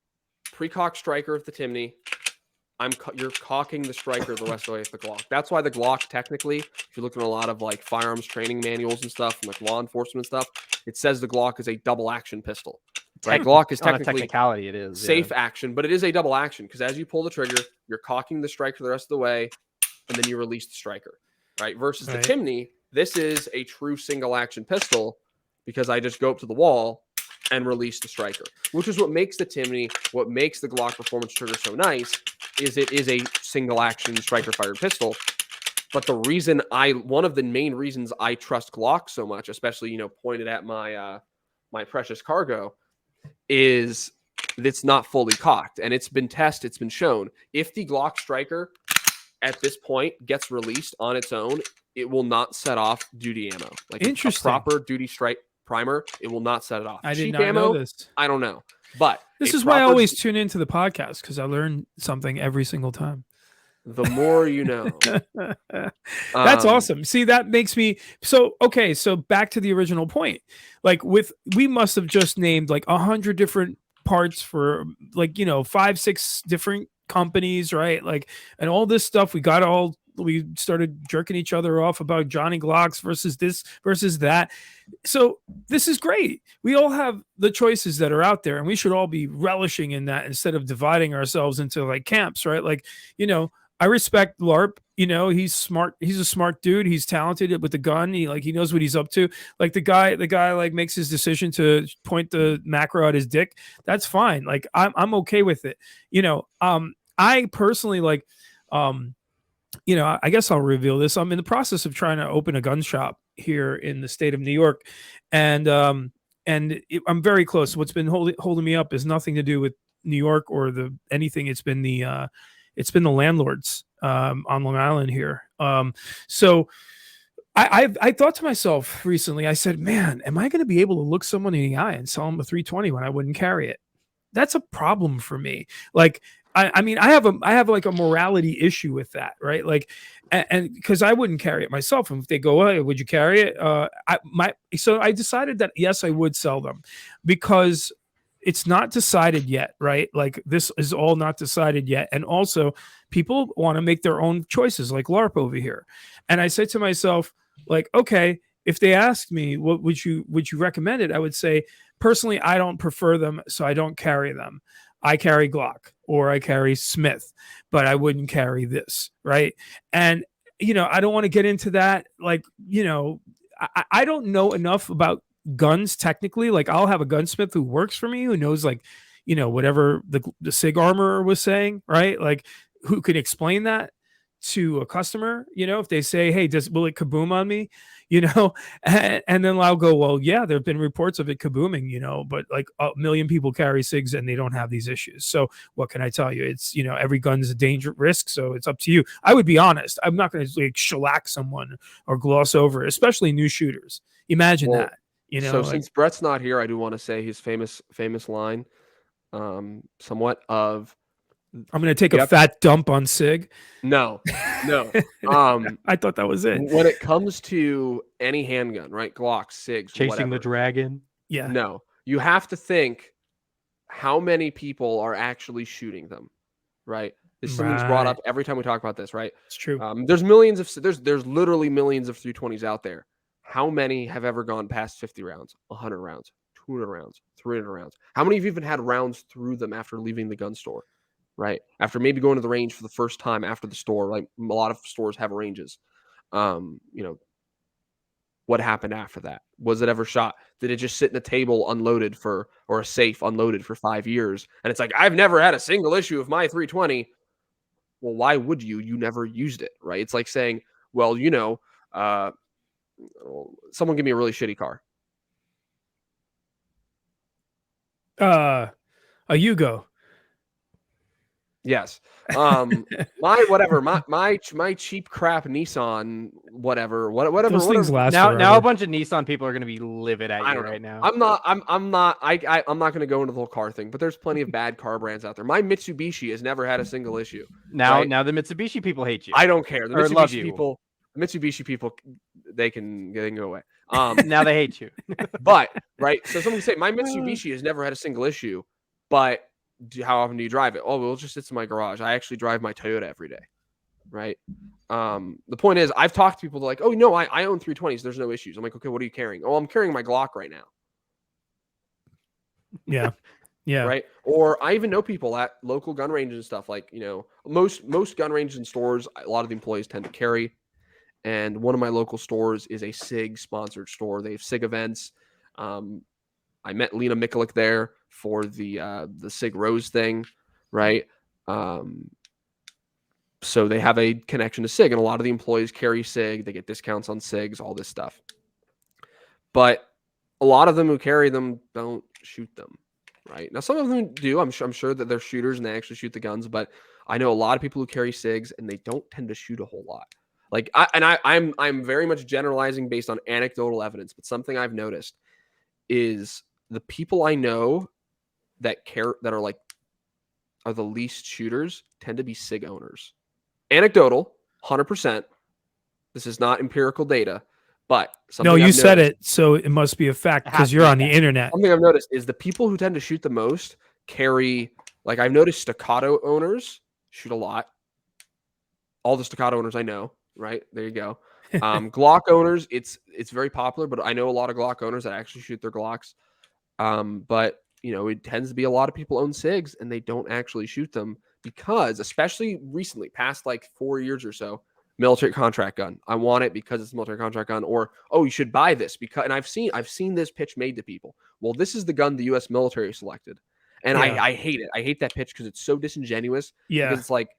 pre-cocked striker of the Timney. You're cocking the striker the rest of the way with the Glock. That's why the Glock, technically, if you're looking at a lot of like firearms training manuals and stuff, and like law enforcement stuff, it says the Glock is a double action pistol. Right? Glock is technically technicality. It is safe action, but it is a double action because as you pull the trigger, you're cocking the striker the rest of the way, and then you release the striker. Right? Versus the Timney, this is a true single action pistol because I just go up to the wall and release the striker, which is what makes the Timney, what makes the Glock Performance trigger so nice, is it is a single action striker fired pistol. But one of the main reasons I trust Glock so much, especially, pointed at my my precious cargo, is it's not fully cocked, and it's been tested, it's been shown. If the Glock striker at this point gets released on its own, it will not set off duty ammo. Like a proper duty strike primer, it will not set it off. I did not know this. I don't know. But this is why I always tune into the podcast, because I learn something every single time. The more you know. That's awesome. See, that makes me so back to the original point. Like we must have just named like 100 different parts for like 5-6 different companies, right? Like, and all this stuff we started jerking each other off about Johnny Glocks versus this versus that. So this is great. We all have the choices that are out there, and we should all be relishing in that instead of dividing ourselves into like camps, right? Like, I respect Larp. He's smart. He's a smart dude. He's talented with the gun. He knows what he's up to. Like the guy like makes his decision to point the macro at his dick. That's fine. Like I'm okay with it. I personally like, I guess I'll reveal this. I'm in the process of trying to open a gun shop here in the state of New York, and I'm very close. What's been holding me up is nothing to do with New York or anything. It's been the landlords on Long Island here. So I thought to myself recently, I said, man, am I going to be able to look someone in the eye and sell them a 320 when I wouldn't carry it? That's a problem for me. Like, I mean, I have like a morality issue with that, right? Like, and because I wouldn't carry it myself. And if they go, hey, would you carry it? So I decided that yes, I would sell them, because it's not decided yet, right? Like, this is all not decided yet. And also people want to make their own choices, like Larp over here. And I said to myself, like, okay, if they asked me, what would you recommend it? I would say, personally, I don't prefer them, so I don't carry them. I carry Glock or I carry Smith, but I wouldn't carry this, right? And, I don't want to get into that. Like, I don't know enough about guns technically. Like, I'll have a gunsmith who works for me, who knows, like, whatever the SIG armor was saying, right? Like, who can explain that to a customer, if they say, hey, will it kaboom on me, and then I'll go, well, yeah, there have been reports of it kabooming, but like a million people carry SIGs and they don't have these issues. So what can I tell you? It's, every gun's a danger risk. So it's up to you. I would be honest. I'm not going to like shellac someone or gloss over it, especially new shooters. Imagine that, So since Brett's not here, I do want to say his famous line, somewhat of, I'm going to take a fat dump on SIG. No. I thought that was it. When it comes to any handgun, right? Glocks, SIGs, Chasing whatever. the dragon. Yeah. No, you have to think how many people are actually shooting them, right? This is something that's brought up every time we talk about this, right? It's true. There's millions of there's literally millions of 320s out there. How many have ever gone past 50 rounds, 100 rounds, 200 rounds, 300 rounds? How many have even had rounds through them after leaving the gun store, right? After maybe going to the range for the first time after the store, like a lot of stores have ranges. What happened after that? Was it ever shot? Did it just sit in a table unloaded or a safe unloaded for 5 years? And it's like, I've never had a single issue of my 320. Well, why would you? You never used it, right? It's like saying, well, someone give me a really shitty car. A Yugo. Yes. My cheap crap Nissan, whatever. Those things last now forever. a bunch of Nissan people are going to be livid at you right now. I'm not going to go into the whole car thing, but there's plenty of bad car brands out there. My Mitsubishi has never had a single issue. Now right? Now the Mitsubishi people hate you. I don't care. The Or love you. Mitsubishi people, they can go away. Now they hate you. But right, so someone can say my Mitsubishi has never had a single issue, but how often do you drive it? Oh, well, it just sits in my garage. I actually drive my Toyota every day, right? The point is, I've talked to people like, oh no, I own 320s. There's no issues. I'm like, okay, what are you carrying? Oh, I'm carrying my Glock right now. Yeah. Yeah. Right. Or I even know people at local gun ranges and stuff. Like, most gun ranges and stores, a lot of the employees tend to carry. And one of my local stores is a SIG sponsored store. They have SIG events. I met Lena Mikulik there for the SIG Rose thing, right? So they have a connection to SIG, and a lot of the employees carry SIG. They get discounts on SIGs, all this stuff. But a lot of them who carry them don't shoot them, right? Now, some of them do. I'm sure that they're shooters and they actually shoot the guns, but I know a lot of people who carry SIGs and they don't tend to shoot a whole lot. Like I'm very much generalizing based on anecdotal evidence, but something I've noticed is the people I know that are the least shooters tend to be SIG owners. Anecdotal, 100%. This is not empirical data, but no, you said it, so it must be a fact because you're on the internet. Something I've noticed is the people who tend to shoot the most carry, like I've noticed staccato owners shoot a lot. All the staccato owners I know. Right there you go. Glock owners, it's very popular, but I know a lot of Glock owners that actually shoot their Glocks. But it tends to be a lot of people own SIGs and they don't actually shoot them because, especially recently, past like 4 years or so, military contract gun. I want it because it's a military contract gun, or you should buy this because. And I've seen this pitch made to people. Well, this is the gun the U.S. military selected, and I hate it. I hate that pitch because it's so disingenuous. Yeah, because it's like,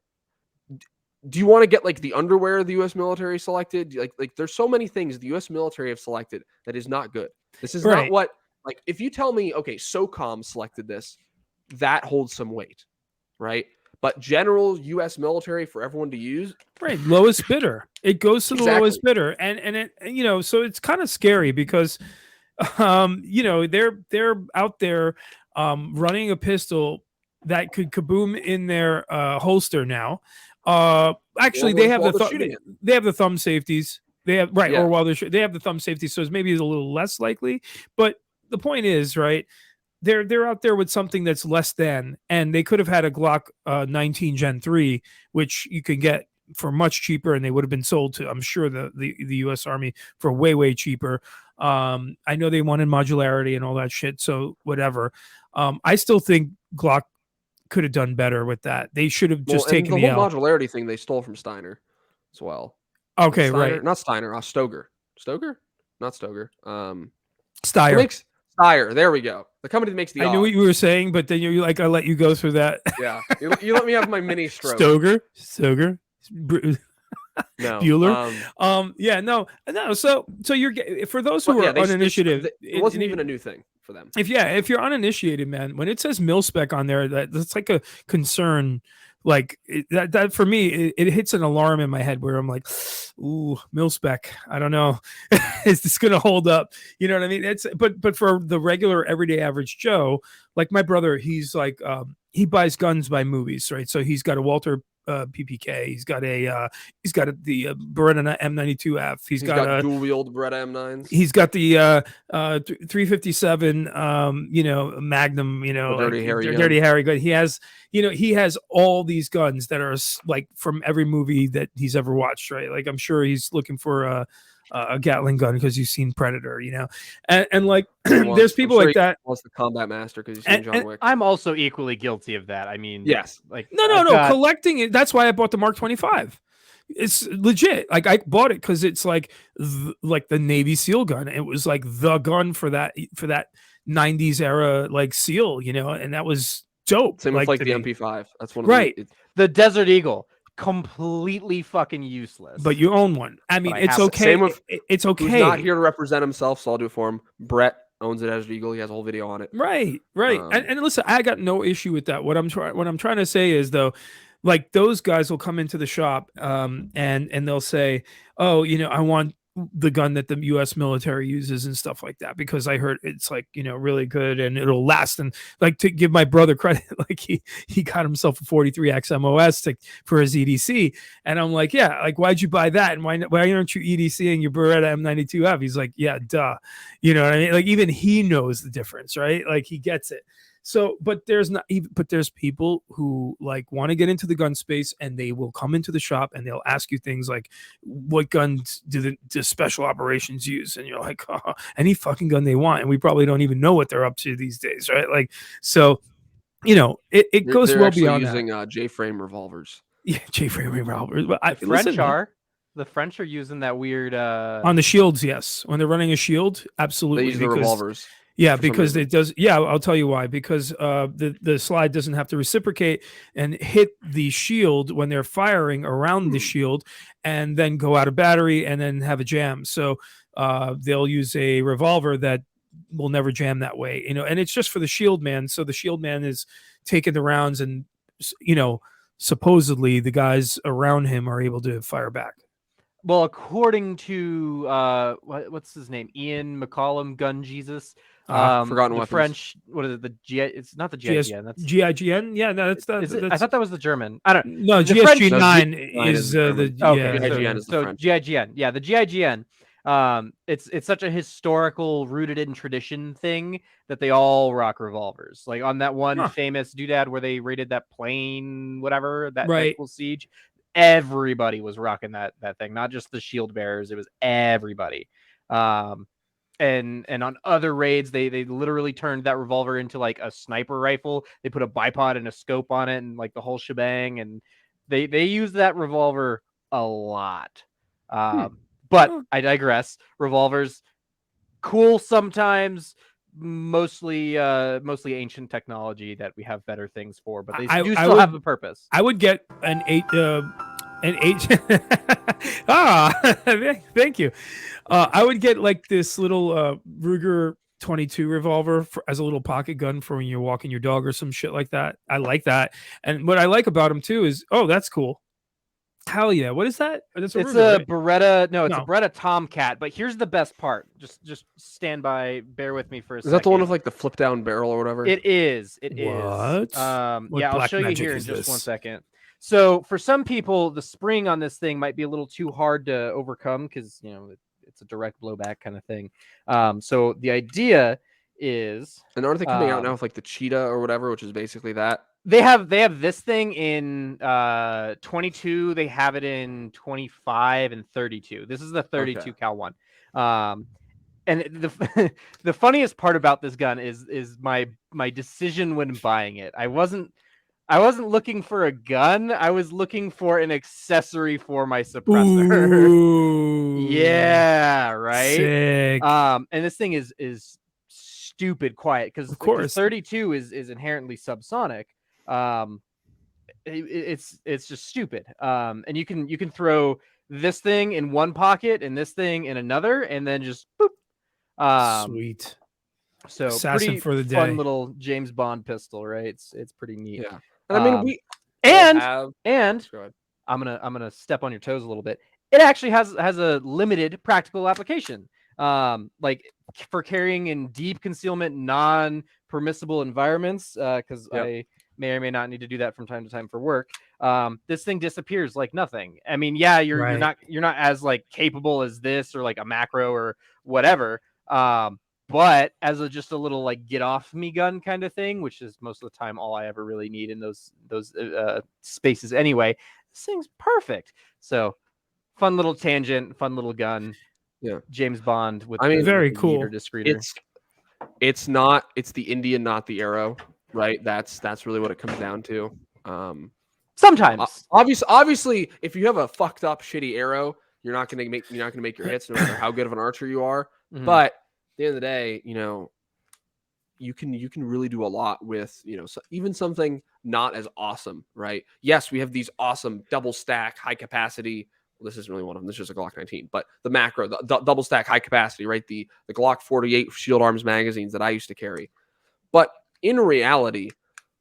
do you want to get like the underwear the U.S. military selected? Like there's so many things the U.S. military have selected that is not good. This is not what, like, if you tell me, okay, SOCOM selected this, that holds some weight, right? But general U.S. military for everyone to use, right? Lowest bidder. It goes to the lowest bidder, and it, so it's kind of scary because, they're out there, running a pistol that could kaboom in their holster now. Actually, they have the thumb safeties. They have or while they have the thumb safety, so it's maybe a little less likely. But the point is, right? They're out there with something that's less than, and they could have had a Glock 19 Gen 3, which you can get for much cheaper, and they would have been sold to, I'm sure, the U.S. Army for way cheaper. I know they wanted modularity and all that shit, so whatever. I still think Glock could have done better with that. They should have just taken the whole modularity thing they stole from Steiner as well. Okay, Steiner, right. Not Steiner, Stoger. Stoger? Not Stoger. Steyr. Steyr. There we go. The company that makes the. I knew what you were saying, but then you're like, I let you go through that. Yeah, you let me have my mini stroke. Stoger. No. Bueller. Yeah, no. So you're for those who are uninitiated, it wasn't even a new thing for them. If you're uninitiated, man, when it says mil spec on there, that's like a concern. Like that for me, it hits an alarm in my head where I'm like, ooh, mil spec. I don't know, is this gonna hold up? You know what I mean? It's but for the regular everyday average Joe, like my brother, he's like he buys guns by movies, right? So he's got a Walter PPK. He's got the Beretta M92F. He's got a dual wield Beretta M9s. He's got the 357 Magnum, Dirty Harry gun. He has all these guns that are like from every movie that he's ever watched, right? Like I'm sure he's looking for a Gatling gun because you've seen Predator, and like there's people like that. Was the Combat Master because you've seen John Wick. I'm also equally guilty of that. I mean, yes, like no, collecting it. That's why I bought the Mark 25. It's legit. Like I bought it because it's like the Navy SEAL gun. It was like the gun for that 90s era like SEAL, and that was dope. Same with like the MP5. That's one of right. The Desert Eagle. Completely fucking useless. But you own one. I mean, it's okay. Same with, it's okay. He's not here to represent himself, so I'll do it for him. Brett owns it as Eagle. He has a whole video on it. Right. And listen, I got no issue with that. What I'm trying to say is though, like those guys will come into the shop and they'll say, oh, I want the gun that the U.S. military uses and stuff like that because I heard it's like really good and it'll last. And like to give my brother credit, like he got himself a 43X MOS for his EDC, and I'm like, yeah, like why'd you buy that and why aren't you EDCing your Beretta M92F? He's like, yeah, duh, you know what I mean? Like even he knows the difference, right? Like he gets it. So, but there's people who like want to get into the gun space and they will come into the shop and they'll ask you things like, what guns do special operations use? And you're like, oh, any fucking gun they want. And we probably don't even know what they're up to these days. Right. Like, so, it goes well beyond using J-frame revolvers. Yeah. J-frame revolvers. But the French are using that weird, on the shields. Yes. When they're running a shield. Absolutely. They use the revolvers. Yeah, because it does. Yeah, I'll tell you why. Because the slide doesn't have to reciprocate and hit the shield when they're firing around the shield, and then go out of battery and then have a jam. So they'll use a revolver that will never jam that way. And it's just for the shield man. So the shield man is taking the rounds, and supposedly the guys around him are able to fire back. Well, according to what's his name, Ian McCollum, Gun Jesus. Forgotten the weapons. French. What is it? The GI? It's not the GIGN. That's GIGN. Yeah, no, that's I thought that was the German. I don't. No, GSG9 is the GIGN is the French. GIGN. Yeah, the GIGN. It's such a historical, rooted in tradition thing that they all rock revolvers. Like on that one famous doodad where they raided that plane, whatever that Michael Siege. Everybody was rocking that thing, not just the shield bearers. It was everybody. And on other raids, they literally turned that revolver into like a sniper rifle. They put a bipod and a scope on it and like the whole shebang. And they used that revolver a lot. But I digress. Revolvers, cool sometimes. Mostly ancient technology that we have better things for, but they do still have a purpose. I would get an 8. Thank you. I would get like this little Ruger 22 revolver as a little pocket gun for when you're walking your dog or some shit like that. I like that. And what I like about them too is, that's cool. Hell yeah. What is that? It's a Beretta. No, it's a Beretta Tomcat. But here's the best part. Just stand by. Bear with me for a second. Is that the one with like the flip down barrel or whatever? It is. It is. What I'll show you here in just 1 second. So for some people, the spring on this thing might be a little too hard to overcome because it's a direct blowback kind of thing. So the idea is, and aren't they coming out now with like the Cheetah or whatever, which is basically that? They have this thing in 22. They have it in 25 and 32. This is the 32 cal one. And the funniest part about this gun is my decision when buying it. I wasn't looking for a gun. I was looking for an accessory for my suppressor. Ooh, yeah, right. Sick. And this thing is stupid quiet because of course 32 is inherently subsonic. It's just stupid. And you can throw this thing in one pocket and this thing in another, and then just boop. Sweet. So Assassin pretty for the fun day. little James Bond pistol, right? It's pretty neat. Yeah. And I mean, we and have. and Go ahead. I'm gonna step on your toes a little bit. It actually has a limited practical application. Like for carrying in deep concealment, non-permissible environments, because Yep. I may or may not need to do that from time to time for work. This thing disappears like nothing. I mean, yeah, you're Right. you're not as like capable as this or like a macro or whatever. But as just a little like get off me gun kind of thing, which is most of the time all I ever really need in those spaces anyway. This thing's perfect. So fun little tangent, fun little gun. Yeah. James Bond with I mean, very the cool. meter discreeter. It's the Indian, not the arrow, right? That's really what it comes down to. Sometimes. Obviously, if you have a fucked up shitty arrow, you're not gonna make your hits no matter how good of an archer you are. Mhm. But at the end of the day, you can really do a lot with even something not as awesome, right? Yes, we have these awesome double stack high capacity. Well, this isn't really one of them. This is just a Glock 19, but the macro, the double stack high capacity, right? The Glock 48 Shield Arms magazines that I used to carry. But in reality,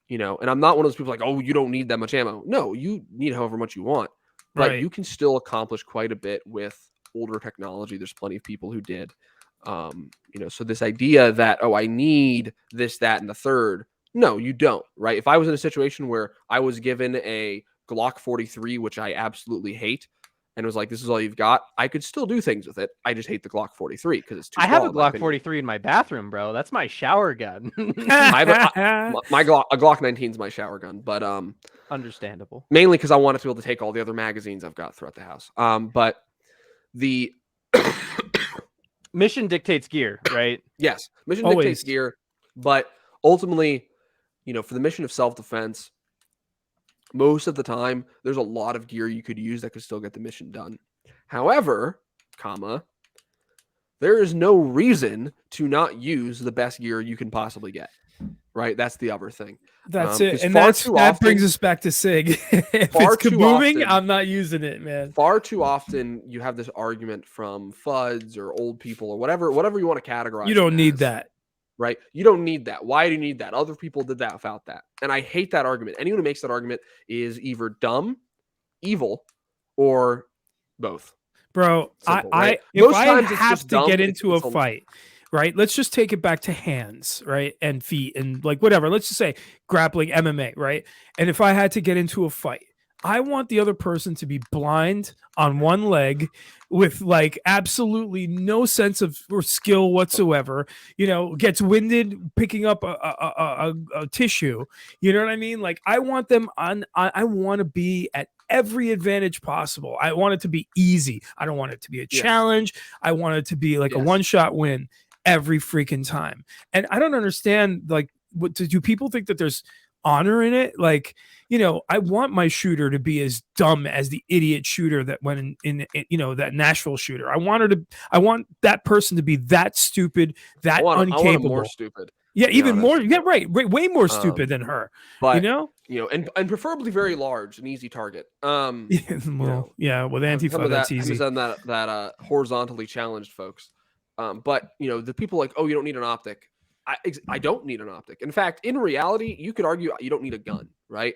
and I'm not one of those people like, oh, you don't need that much ammo. No, you need however much you want, but Right. you can still accomplish quite a bit with older technology. There's plenty of people who did. So this idea that, oh, I need this, that, and the third. No, you don't, right? If I was in a situation where I was given a Glock 43, which I absolutely hate, and it was like, this is all you've got, I could still do things with it. I just hate the Glock 43 because it's too I have a small, in my Glock opinion. 43 in my bathroom, bro. That's my shower gun. My Glock 19 is my shower gun, but Understandable. mainly because I wanted to be able to take all the other magazines I've got throughout the house. But the Mission dictates gear, right? yes, mission Always. dictates gear, but ultimately, for the mission of self-defense, most of the time there's a lot of gear you could use that could still get the mission done. However, there is no reason to not use the best gear you can possibly get. Right? That's the other thing. That's 'cause it. And far that too often- brings us back to SIG. If Far it's too kabooming, often- I'm not using it, man. Far too often you have this argument from FUDs or old people or whatever you want to categorize. You don't them need as, that. right? You don't need that. Why do you need that? Other people did that without that. And I hate that argument. Anyone who makes that argument is either dumb, evil, or both. Bro, Simple, right? if Most I times it's have just to dumb, get it's- into a it's fight, right? Let's just take it back to hands, right? And feet and like whatever. Let's just say grappling, MMA, right? And if I had to get into a fight, I want the other person to be blind on one leg with like absolutely no sense of or skill whatsoever, gets winded picking up a tissue. You know what I mean? Like I want them on, I want to be at every advantage possible. I want it to be easy. I don't want it to be a Yes. challenge. I want it to be like a Yes. one-shot win every freaking time. And I don't understand, like, what do people think that there's honor in it? Like, I want my shooter to be as dumb as the idiot shooter that went in that Nashville shooter. I want that person to be that stupid, that I want him incapable. more stupid. Yeah, to be even honest. more. Yeah, right. Way more stupid than her. But and preferably very large, an easy target. Well, yeah, with some Antifa, of that's that easy. that horizontally challenged folks. But the people like, oh, you don't need an optic. I don't need an optic. In fact, in reality, you could argue you don't need a gun, right?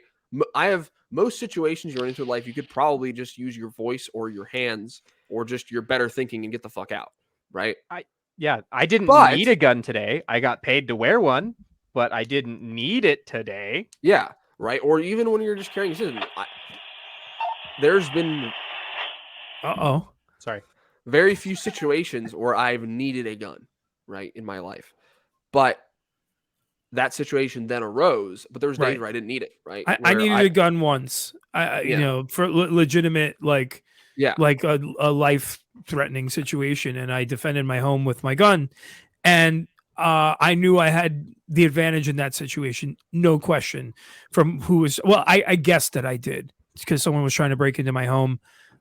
I have most situations you're into life, you could probably just use your voice or your hands or just your better thinking and get the fuck out, right? I didn't But- need a gun today. I got paid to wear one, but I didn't need it today. Yeah, right. Or even when you're just carrying a citizen, there's been Sorry. very few situations where I've needed a gun, right, in my life. But that situation then arose. But there was days Right. where I didn't need it, right? I Where needed a gun once. Yeah. For legitimate, like Yeah. like a life-threatening situation, and I defended my home with my gun, and I knew I had the advantage in that situation, no question. From who was I guessed that I did because someone was trying to break into my home,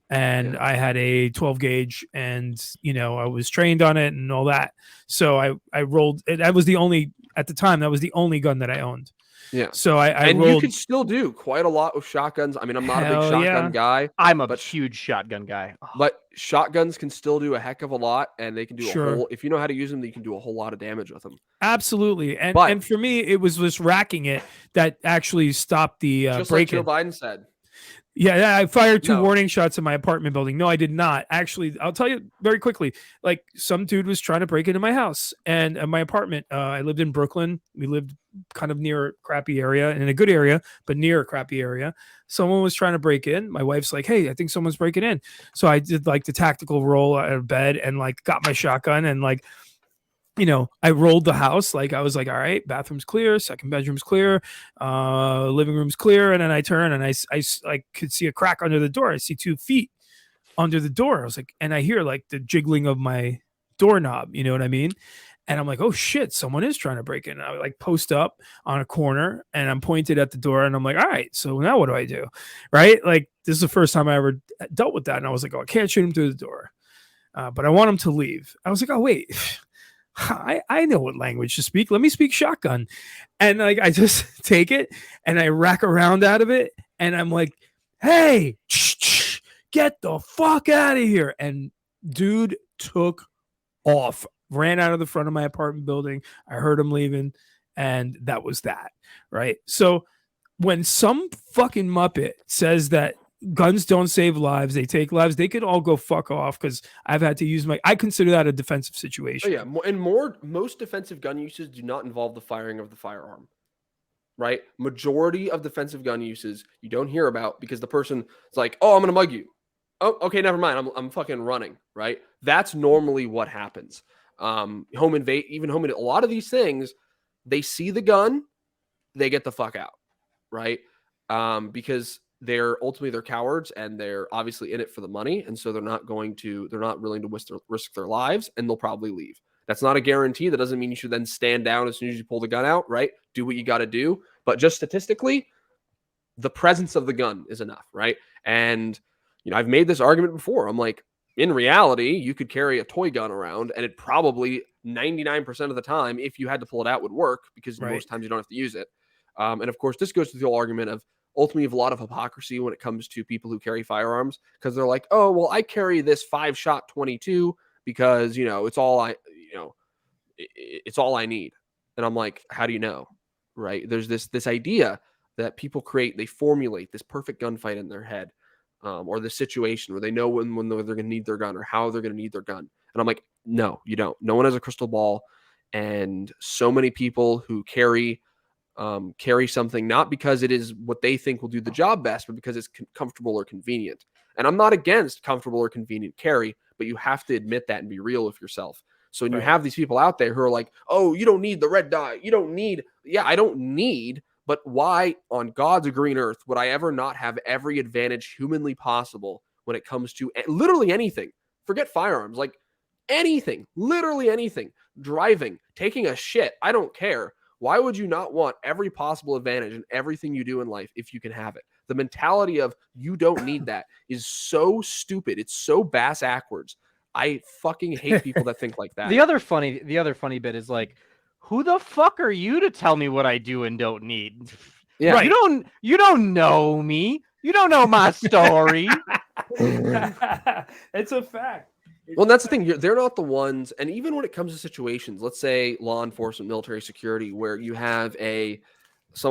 and I had a 12 gauge, and I was trained on it and all that. So I rolled. That was the only at the time. That was the only gun that I owned. Yeah. So I And rolled. you could still do quite a lot with shotguns. I mean, I'm not a big Hell shotgun yeah. guy, I'm a But- huge shotgun guy. Oh, but shotguns can still do a heck of a lot, and they can do Sure. a whole. If you know how to use them, you can do a whole lot of damage with them. Absolutely. And But- and for me, it was just racking it that actually stopped the Just like Joe break-in. Biden said. Yeah, I fired 2 No. warning shots in my apartment building. No, I did not. Actually, I'll tell you very quickly. Like, some dude was trying to break into my house and my apartment. I lived in Brooklyn. We lived kind of near a crappy area, in a good area, but near a crappy area. Someone was trying to break in. My wife's like, "Hey, I think someone's breaking in." So I did like the tactical roll out of bed and like got my shotgun and like, I rolled the house. Like, I was like, all right, bathroom's clear, second bedroom's clear, living room's clear. And then I turn and I could see a crack under the door. I see 2 feet under the door. I was like, and I hear like the jiggling of my doorknob, you know what I mean? And I'm like, oh shit, someone is trying to break in. I like post up on a corner and I'm pointed at the door and I'm like, all right, so now what do I do? Right? Like, this is the first time I ever dealt with that. And I was like, oh, I can't shoot him through the door. But I want him to leave. I was like, oh, wait. I know what language to speak. Let me speak shotgun. And like, I just take it and I rack around out of it. And I'm like, hey, get the fuck out of here. And dude took off, ran out of the front of my apartment building. I heard him leaving. And that was that. Right. So when some fucking Muppet says that guns don't save lives, they take lives, they could all go fuck off, because I've had to use I consider that a defensive Oh situation. yeah, most defensive gun uses do not involve the firing of the firearm, right? Majority of defensive gun uses you don't hear about because the person is like, "Oh, I'm gonna mug you." Oh, okay, never mind. I'm fucking running, right? That's normally what happens. Home invade, a lot of these things, they see the gun, they get the fuck out, right? Because they're cowards and they're obviously in it for the money. And so they're not willing to risk their lives, and they'll probably leave. That's not a guarantee. That doesn't mean you should then stand down as soon as you pull the gun out, right? Do what you got to do. But just statistically, the presence of the gun is enough, right? And, I've made this argument before. I'm like, in reality, you could carry a toy gun around and it probably 99% of the time, if you had to pull it out, would work, because most times you don't have to use it. And of course, this goes to the whole argument of, ultimately, you have a lot of hypocrisy when it comes to people who carry firearms, because they're like, oh, well, I carry this 5-shot 22 because, it's all it's all I need. And I'm like, how do you know? Right? There's this idea that people they formulate this perfect gunfight in their head, or the situation where they know when they're going to need their gun or how they're going to need their gun. And I'm like, no, you don't. No one has a crystal ball. And so many people who carry something not because it is what they think will do the job best, but because it's comfortable or convenient. And I'm not against comfortable or convenient carry, but you have to admit that and be real with yourself. So when you have these people out there who are like, oh, you don't need the red dye. You don't need. Yeah, I don't need. But why on God's green earth would I ever not have every advantage humanly possible when it comes to literally anything? Forget firearms, like anything, literally anything. Driving, taking a shit. I don't care. Why would you not want every possible advantage in everything you do in life if you can have it? The mentality of you don't need that is so stupid. It's so bass-ackwards. I fucking hate people that think like that. The other funny bit is like, who the fuck are you to tell me what I do and don't need? Yeah. Right. You don't know me. You don't know my story. It's a fact. Well, that's the thing. They're not the ones. And even when it comes to situations, let's say law enforcement, military security, where you have a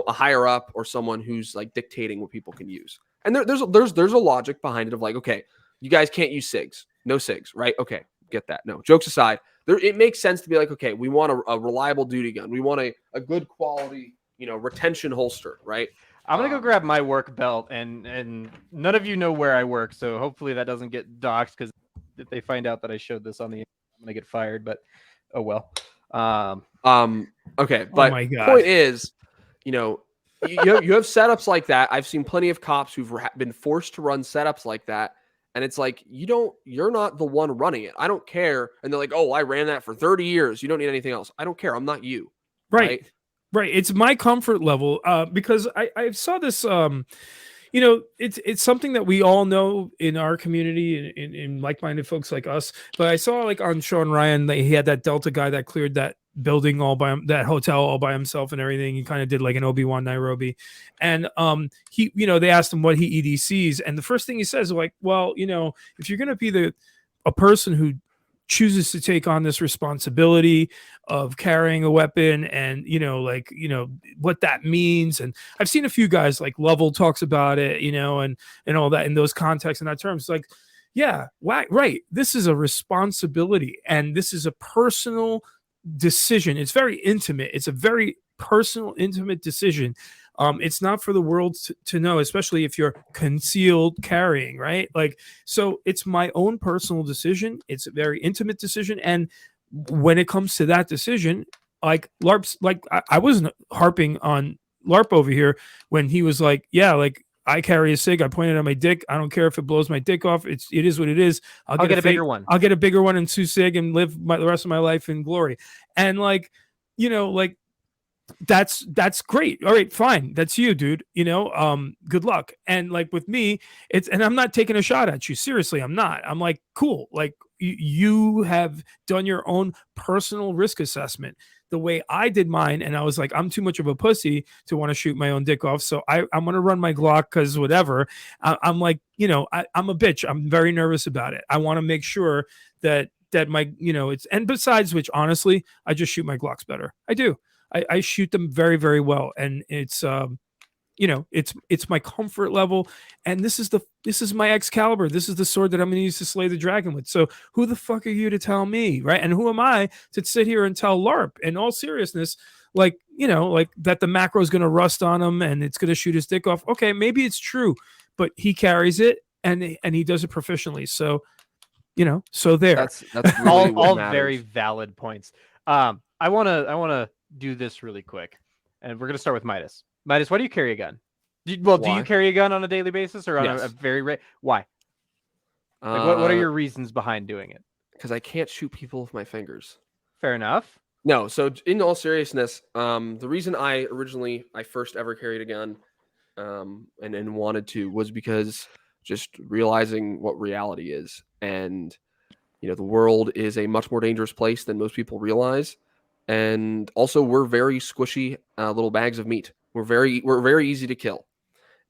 higher up or someone who's like dictating what people can use. And there's a logic behind it of like, okay, you guys can't use SIGs. No SIGs, right? Okay, get that. No, jokes aside, it makes sense to be like, okay, we want a reliable duty gun. We want a good quality, retention holster, right? I'm gonna go grab my work belt, and none of you know where I work, so hopefully that doesn't get doxxed, because if they find out that I showed this on the, I'm gonna get fired. But oh well. Okay, but my God. Point is, you have setups like that. I've seen plenty of cops who've been forced to run setups like that. And it's like, you're not the one running it. I don't care. And they're like, oh, I ran that for 30 years. You don't need anything else. I don't care. I'm not you. Right. It's my comfort level, because I saw this, it's something that we all know in our community, in like-minded folks like us. But I saw like on Sean Ryan, he had that Delta guy that cleared that building that hotel all by himself and everything. He kind of did like an Obi-Wan Nairobi. And he, they asked him what he EDCs. And the first thing he says, like, well, if you're going to be a person who chooses to take on this responsibility of carrying a weapon and what that means, and I've seen a few guys like Lovell talks about it, and all that in those contexts and that terms, like, yeah, right, this is a responsibility and this is a personal decision. It's very intimate. It's a very personal, intimate decision. It's not for the world to know, especially if you're concealed carrying, right? Like, so it's my own personal decision. It's a very intimate decision. And when it comes to that decision, like LARP's, like I wasn't harping on LARP over here when he was like, yeah, like I carry a SIG. I pointed at my dick. I don't care if it blows my dick off. It is what it is. I'll get a bigger one. I'll get a bigger one and sue SIG and live the rest of my life in glory. And like, like, that's great. All right, fine. That's you, dude. Good luck. And like with me, and I'm not taking a shot at you. Seriously, I'm not. I'm like, cool. Like you have done your own personal risk assessment the way I did mine. And I was like, I'm too much of a pussy to want to shoot my own dick off. So I'm going to run my Glock because whatever. I'm like, I'm a bitch. I'm very nervous about it. I want to make sure that my, and besides which, honestly, I just shoot my Glocks better. I do. I shoot them very, very well. And it's, it's my comfort level. And this is my Excalibur. This is the sword that I'm going to use to slay the dragon with. So who the fuck are you to tell me? Right. And who am I to sit here and tell LARP in all seriousness, like, like that the macro is going to rust on him and it's going to shoot his dick off. Okay. Maybe it's true, but he carries it and he does it proficiently. So, so there. That's really all very valid points. I want to do this really quick, and we're going to start with Midas. Midas, why do you carry a gun? Do you carry a gun on a daily basis or on a very why? Like, what are your reasons behind doing it? Because I can't shoot people with my fingers. Fair enough. No, so in all seriousness, the reason I first ever carried a gun and wanted to was because just realizing what reality is. And, the world is a much more dangerous place than most people realize. And also we're very squishy little bags of meat. We're very easy to kill.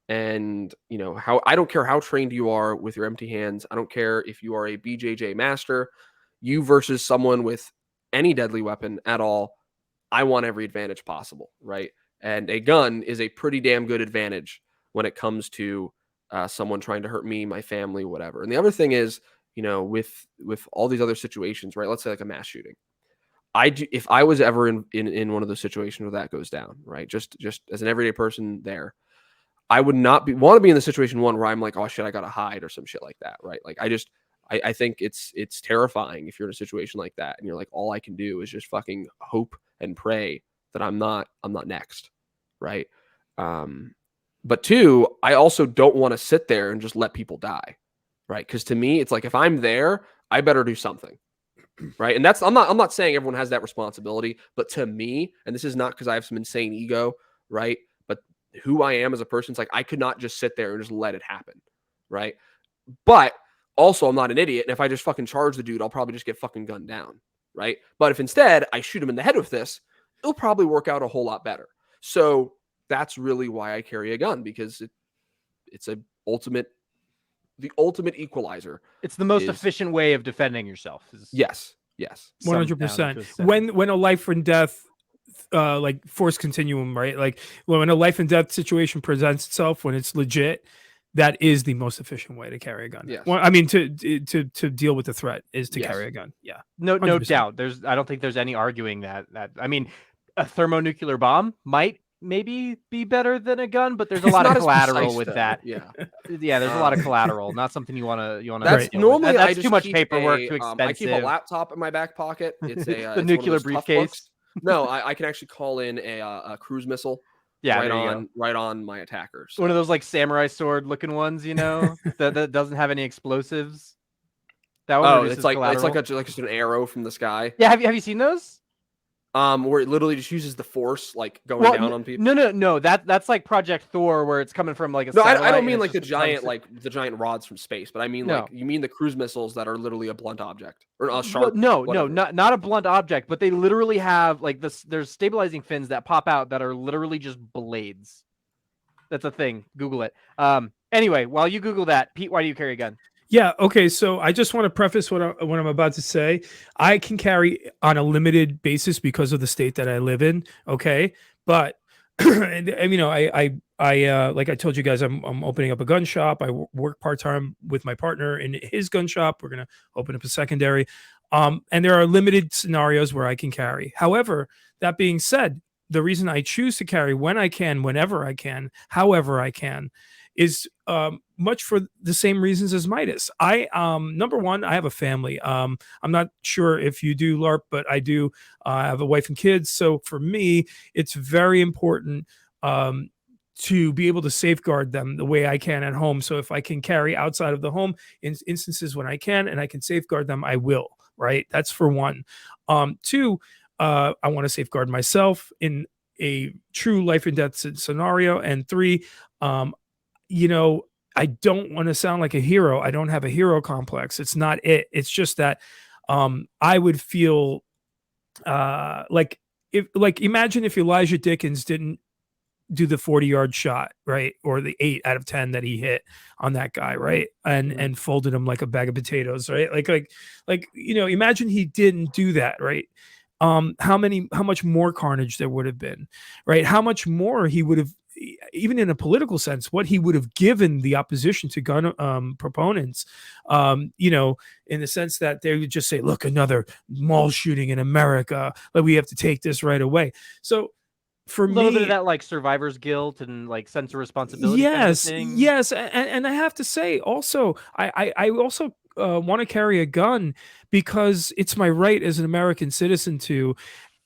And, I don't care how trained you are with your empty hands. I don't care if you are a BJJ master, you versus someone with any deadly weapon at all. I want every advantage possible, right? And a gun is a pretty damn good advantage when it comes to someone trying to hurt me, my family, whatever. And the other thing is, with all these other situations, right? Let's say like a mass shooting. If I was ever in one of those situations where that goes down, right? Just as an everyday person there, I would not want to be in the situation where I'm like, oh shit, I gotta hide or some shit like that, right? Like I think it's terrifying if you're in a situation like that and you're like, all I can do is just fucking hope and pray that I'm not next, right? But two, I also don't want to sit there and just let people die, right? Because to me, it's like if I'm there, I better do something. Right. And I'm not saying everyone has that responsibility, but to me, and this is not because I have some insane ego, right? But who I am as a person, it's like I could not just sit there and just let it happen. Right. But also I'm not an idiot. And if I just fucking charge the dude, I'll probably just get fucking gunned down. Right. But if instead I shoot him in the head with this, it'll probably work out a whole lot better. So that's really why I carry a gun, because it's the ultimate equalizer. It's the most efficient way of defending yourself. Yes. 100%. When a life and death like force continuum, right? Like when a life and death situation presents itself, when it's legit, that is the most efficient way to carry a gun. Yes. Well, I mean, to deal with the threat is to carry a gun. Yeah. No doubt. I don't think there's any arguing that. I mean, a thermonuclear bomb might maybe be better than a gun, but there's a lot of collateral with that. Yeah. Yeah, there's a lot of collateral. Not something you want to. That's normally that's too much paperwork, too expensive. I keep a laptop in my back pocket. It's a the nuclear briefcase. No, I can actually call in a cruise missile. Yeah, right on my attacker. So. One of those like samurai sword looking ones, that doesn't have any explosives. That one. It's like just an arrow from the sky. Yeah, have you seen those? Where it literally just uses the force like going down on people. No. That's like Project Thor, where it's coming from like a No, satellite. I don't and mean it's like the just like giant, the giant rods from space, but I mean No. like you mean the cruise missiles that are literally a blunt object or a Well, sharp. no, whatever. not a blunt object, but they literally have like this. There's stabilizing fins that pop out that are literally just blades. That's a thing. Google it. Anyway, while you Google that, Pete, why do you carry a gun? Yeah. Okay. So I just want to preface what I'm about to say. I can carry on a limited basis because of the state that I live in. Okay. But, and, you know, I like I told you guys, I'm opening up a gun shop. I work part-time with my partner in his gun shop. We're going to open up a secondary. And there are limited scenarios where I can carry. However, that being said, the reason I choose to carry when I can, whenever I can, however I can, is much for the same reasons as Midas. I number one, I have a family. I'm not sure if you do, LARP, but I do. I have a wife and kids. So for me, it's very important to be able to safeguard them the way I can at home. So if I can carry outside of the home in instances when I can and I can safeguard them, I will. Right. That's for one. Two, I want to safeguard myself in a true life and death scenario. And three, you know, I don't want to sound like a hero. I don't have a hero complex. It's not it. It's just that I would feel like imagine if Elijah Dickens didn't do the 40-yard shot, right? Or the 8 out of 10 that he hit on that guy, right? And folded him like a bag of potatoes, right? Like you know, imagine he didn't do that, right? How much more carnage there would have been, right? How much more he would have, even in a political sense, what he would have given the opposition to gun proponents, you know, in the sense that they would just say, look, another mall shooting in America, like we have to take this right away. So for me, A little bit of that like survivor's guilt and like sense of responsibility. yes, kind of thing. yes, and I have to say also, I also want to carry a gun because it's my right as an American citizen to.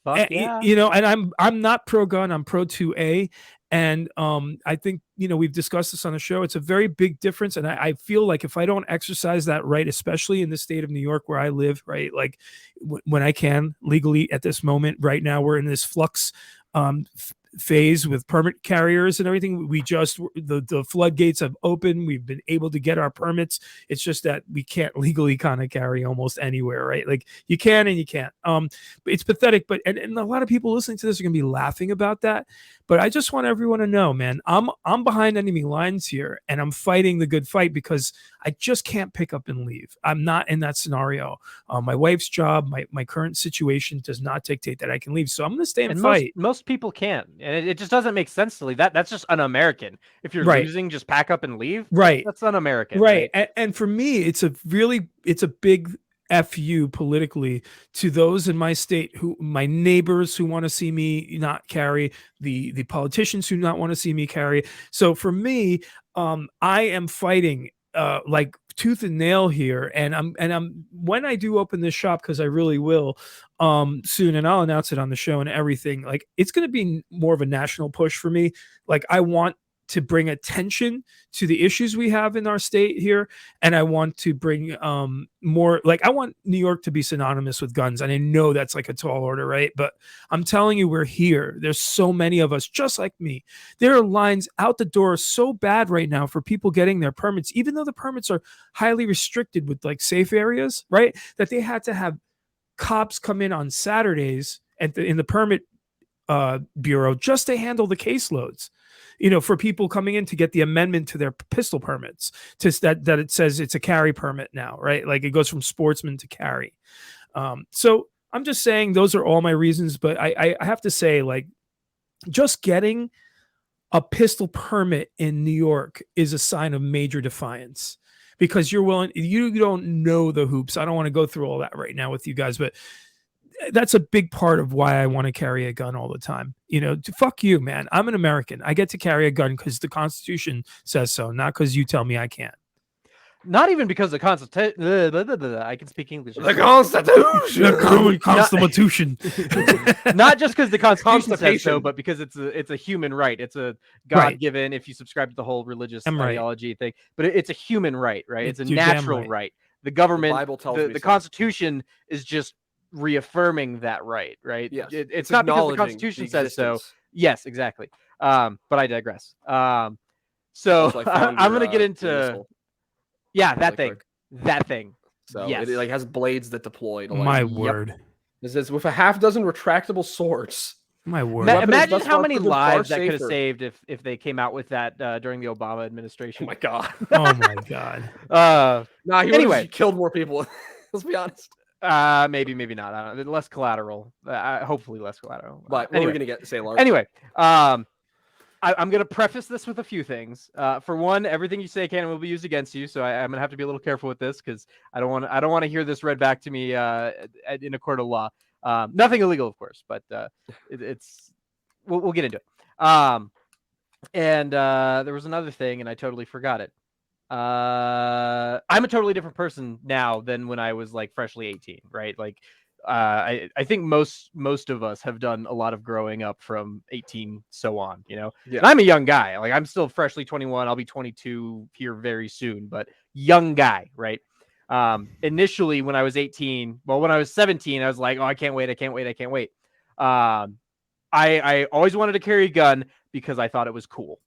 Fuck yeah. You know, and I'm not pro gun. I'm pro 2A, and I think, you know, we've discussed this on the show. It's a very big difference, and I feel like if I don't exercise that right, especially in the state of New York where I live, right, like when I can legally at this moment, right now we're in this flux phase with permit carriers and everything. We just the floodgates have opened. We've been able to get our permits. It's just that we can't legally kind of carry almost anywhere, right? Like you can and you can't. It's pathetic, but and a lot of people listening to this are gonna be laughing about that. But I just want everyone to know, man, I'm behind enemy lines here and I'm fighting the good fight because I just can't pick up and leave. I'm not in that scenario. My wife's job, my current situation does not dictate that I can leave. So I'm gonna stay and fight. Most people can. And it just doesn't make sense to leave. That's just un-American. If you're Right. losing, just pack up and leave. Right. That's un-American. Right. And for me, it's a big FU politically to those in my state my neighbors who want to see me not carry, the politicians who not want to see me carry. So for me, I am fighting like tooth and nail here, and I'm when I do open this shop, because I really will soon, and I'll announce it on the show and everything, like it's going to be more of a national push for me. Like I want to bring attention to the issues we have in our state here, and I want to bring more, like I want New York to be synonymous with guns, and I know that's like a tall order, right? But I'm telling you, we're here. There's so many of us just like me. There are lines out the door so bad right now for people getting their permits, even though the permits are highly restricted with like safe areas, right? That they had to have cops come in on Saturdays in the permit bureau just to handle the caseloads, you know, for people coming in to get the amendment to their pistol permits, to that it says it's a carry permit now, right? Like it goes from sportsman to carry. So I'm just saying those are all my reasons, but I have to say, like, just getting a pistol permit in New York is a sign of major defiance, because you don't know the hoops. I don't want to go through all that right now with you guys, but that's a big part of why I want to carry a gun all the time. You know, fuck you, man. I'm an American. I get to carry a gun because the Constitution says so, not because you tell me I can't. Not even because the Constitution. I can speak English. The Constitution. The Constitution. Not just because the Constitution says so, but because it's a human right. It's a God-given, if you subscribe to the whole religious ideology thing. But it's a human right, right? It's a natural right. The government, the Bible tells me the so. Constitution is just reaffirming that right. Yes. It's not because the acknowledging Constitution says so. existence. Yes, exactly. But I digress. So Also, I found I'm your, gonna get your into missile that really thing. quick. That thing. So Yes. it like has blades that deploy to like. My Yep. word. It says with a half dozen retractable swords. My word. weapon has Imagine thus how far many proven far lives that could have safer. saved if they came out with that during the Obama Oh administration. my god. Oh my god. Nah, he would've Anyway. killed more people. Let's be honest. Maybe not. I don't know. Less collateral. Hopefully less collateral. But what anyway. are we gonna say, Larp? Anyway, I'm going to preface this with a few things. For one, everything you say can and will be used against you, so I'm going to have to be a little careful with this because I don't want to hear this read back to me in a court of law. Nothing illegal, of course, but we'll get into it. And there was another thing, and I totally forgot it. I'm a totally different person now than when I was like freshly 18, right? Like, I think most of us have done a lot of growing up from 18 so on, you know. Yeah. And I'm a young guy. Like I'm still freshly 21. I'll be 22 here very soon, but young guy, right? Initially when I was 18, well, when I was 17, I was like, oh, I can't wait. I always wanted to carry a gun because I thought it was cool.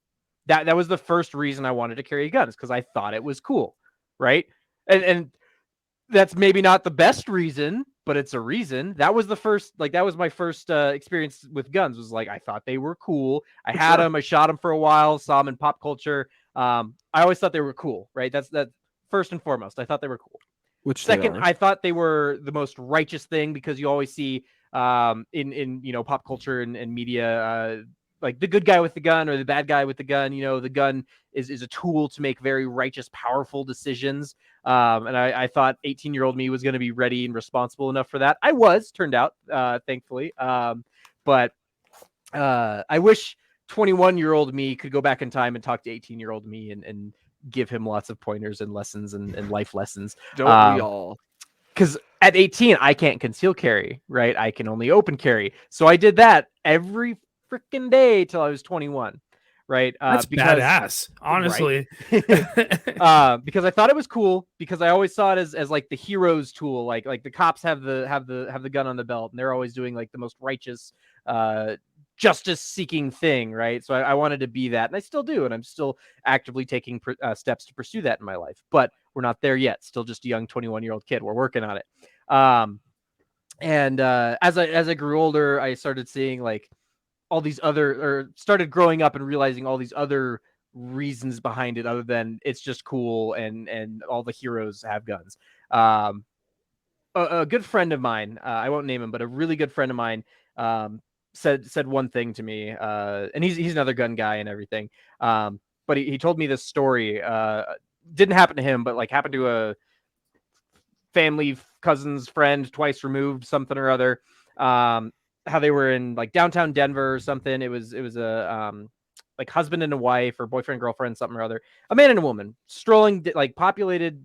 That was the first reason I wanted to carry guns, because I thought it was cool, right? And that's maybe not the best reason, but it's a reason. That was my first experience with guns. Was like I thought they were cool. I had them. I shot them for a while. Saw them in pop culture. I always thought they were cool, right? That's first and foremost. I thought they were cool. Which second, I thought they were the most righteous thing, because you always see in pop culture and media. Like the good guy with the gun or the bad guy with the gun, the gun is a tool to make very righteous, powerful decisions. And I thought 18-year-old me was going to be ready and responsible enough for that. I was, turned out, thankfully. But I wish 21-year-old me could go back in time and talk to 18-year-old me and give him lots of pointers and lessons and life lessons. Don't we all? Because at 18, I can't conceal carry, right? I can only open carry. So I did that every freaking day till I was 21, right? That's badass, honestly. Right? Because I thought it was cool, because I always saw it as like the hero's tool, like the cops have the gun on the belt, and they're always doing like the most righteous justice seeking thing, right? So I wanted to be that, and I still do, and I'm still actively taking steps to pursue that in my life, but we're not there yet. Still just a young 21-year-old kid. We're working on it. And as I grew older, I started seeing like all these started growing up and realizing all these other reasons behind it, other than it's just cool and all the heroes have guns. A good friend of mine, I won't name him, but a really good friend of mine, said one thing to me, and he's another gun guy and everything. But he told me this story. Didn't happen to him, but like happened to a family cousin's friend twice removed, something or other. How they were in like downtown Denver or something. It was a like husband and a wife, or boyfriend, girlfriend, something or other, a man and a woman strolling like populated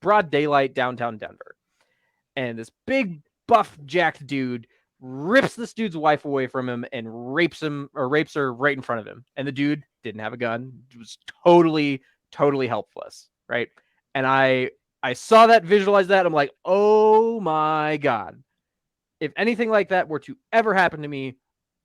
broad daylight downtown Denver. And this big buff jacked dude rips this dude's wife away from him and rapes her right in front of him. And the dude didn't have a gun. It was totally helpless. Right. And I saw that, visualized that. I'm like, oh my God. If anything like that were to ever happen to me,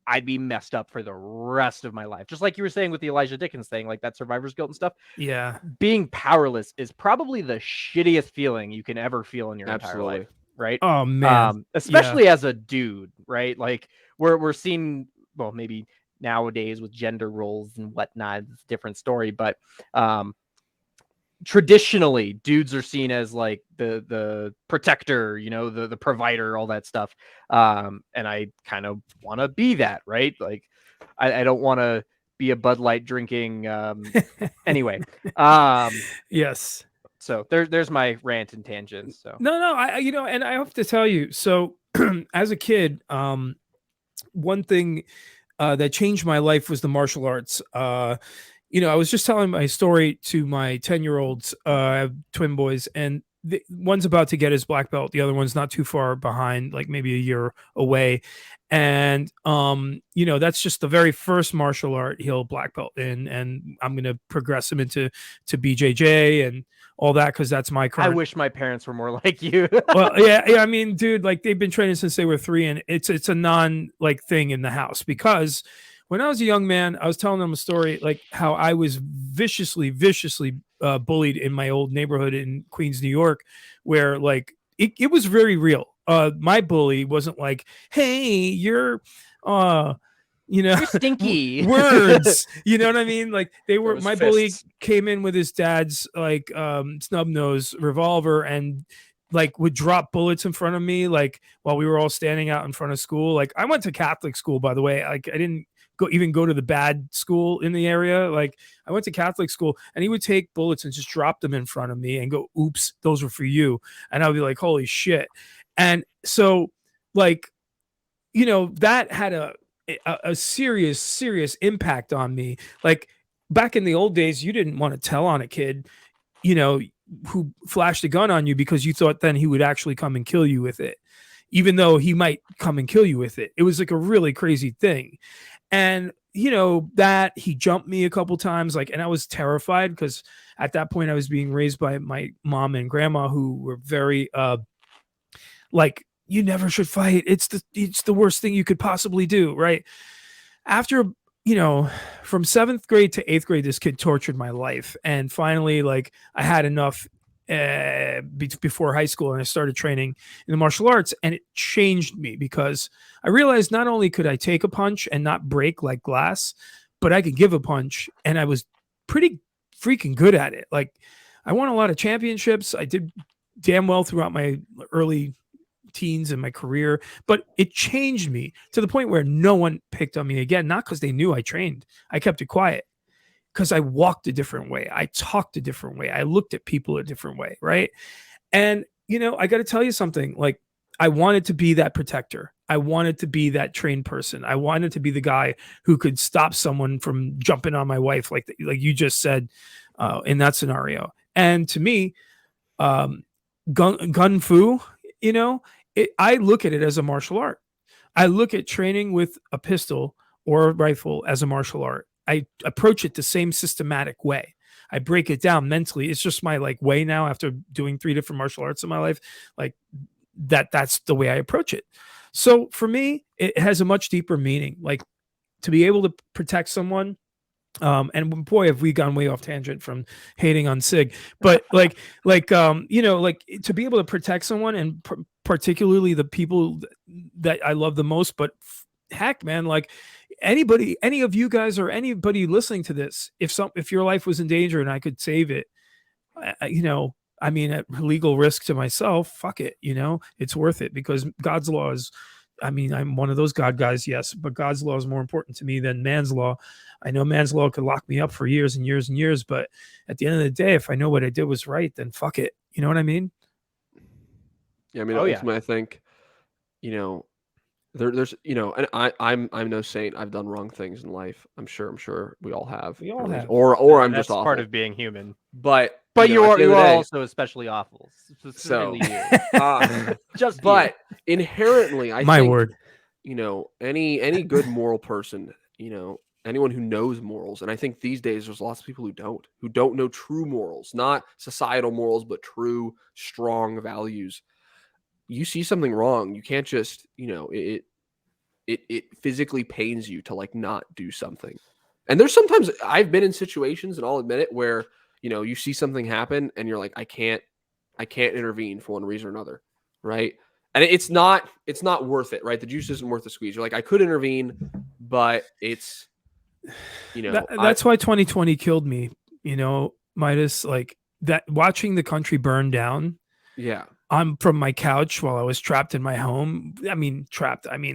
I'd be messed up for the rest of my life. Just like you were saying with the Elijah Dickens thing, like that survivor's guilt and stuff. Yeah. Being powerless is probably the shittiest feeling you can ever feel in your entire life. Right. Oh man. Especially as a dude, right? Like we're seeing, well, maybe nowadays with gender roles and whatnot, it's a different story, but traditionally dudes are seen as like the protector, the provider, all that stuff. And I kind of want to be that, right? Like I don't want to be a Bud Light drinking anyway. Yes. So there's my rant and tangents. So No, and I have to tell you, so as a kid, one thing that changed my life was the martial arts. I was just telling my story to my 10-year-olds. I have twin boys, and one's about to get his black belt. The other one's not too far behind, like maybe a year away. And, that's just the very first martial art he'll black belt in. And I'm going to progress him into BJJ and all that, because that's my I current. wish my parents were more like you. Well, yeah, I mean, dude, like they've been training since they were 3, and it's a non like thing in the house, because when I was a young man, I was telling them a story like how I was viciously bullied in my old neighborhood in Queens, New York, where like it was very real. My bully wasn't like, hey, you're You're stinky. words, you know what I mean? Like they were, was my bully fists. came in with his dad's like snub nose revolver and like would drop bullets in front of me, like while we were all standing out in front of school. Like I went to Catholic school, by the way. Like I didn't go to the bad school in the area. Like I went to Catholic school, and he would take bullets and just drop them in front of me and go, oops, those were for you. And I'll be like, holy shit. And so like, you know, that had a serious impact on me. Like back in the old days, you didn't want to tell on a kid, you know, who flashed a gun on you, because you thought then he would actually come and kill you with it, even though he might come and kill you with it. It was like a really crazy thing. And you know, that he jumped me a couple times, like, and I was terrified, because at that point I was being raised by my mom and grandma, who were very like, you never should fight. It's the worst thing you could possibly do, right? After, you know, from 7th grade to 8th grade, this kid tortured my life. And finally, like, I had enough before high school, and I started training in the martial arts, and it changed me, because I realized not only could I take a punch and not break like glass, but I could give a punch, and I was pretty freaking good at it. Like I won a lot of championships. I did damn well throughout my early teens in my career, but it changed me to the point where no one picked on me again. Not because they knew I trained. I kept it quiet because I walked a different way. I talked a different way. I looked at people a different way. Right. And, you know, I got to tell you something. Like, I wanted to be that protector. I wanted to be that trained person. I wanted to be the guy who could stop someone from jumping on my wife, like you just said, in that scenario. And to me, gun fu, you know, I look at it as a martial art. I look at training with a pistol or a rifle as a martial art. I approach it the same systematic way. I break it down mentally. It's just my like way now, after doing 3 different martial arts in my life. Like that's the way I approach it. So for me, it has a much deeper meaning. Like to be able to protect someone. And boy, have we gone way off tangent from hating on SIG, but you know, like to be able to protect someone, and particularly the people that I love the most. But heck, man, like anybody, any of you guys or anybody listening to this, if your life was in danger and I could save it, you know, I mean, at legal risk to myself, fuck it, you know, it's worth it, because God's law is, I mean, I'm one of those God guys, yes, but God's law is more important to me than man's law. I know man's law could lock me up for years and years and years, but at the end of the day, if I know what I did was right, then fuck it. You know what I mean? Yeah, I mean, ultimately, I think, you know, there's, you know, and I'm no saint. I've done wrong things in life. I'm sure we all have. We all have. Or I'm That's just awful. part of being human. But you know, are day, also especially awful. Specifically you. Just but inherently, I My think, word. you know, any good moral person, you know, anyone who knows morals, and I think these days there's lots of people who don't know true morals, not societal morals, but true, strong values. You see something wrong, you can't just, you know, it physically pains you to like not do something. And there's sometimes I've been in situations, and I'll admit it, where, you know, you see something happen and you're like, I can't intervene for one reason or another, right? And it's not worth it, right? The juice isn't worth the squeeze. You're like, I could intervene, but it's, you know, that's why 2020 killed me, you know, Midas, like that, watching the country burn down. Yeah. I'm from my couch while I was trapped in my home. I mean,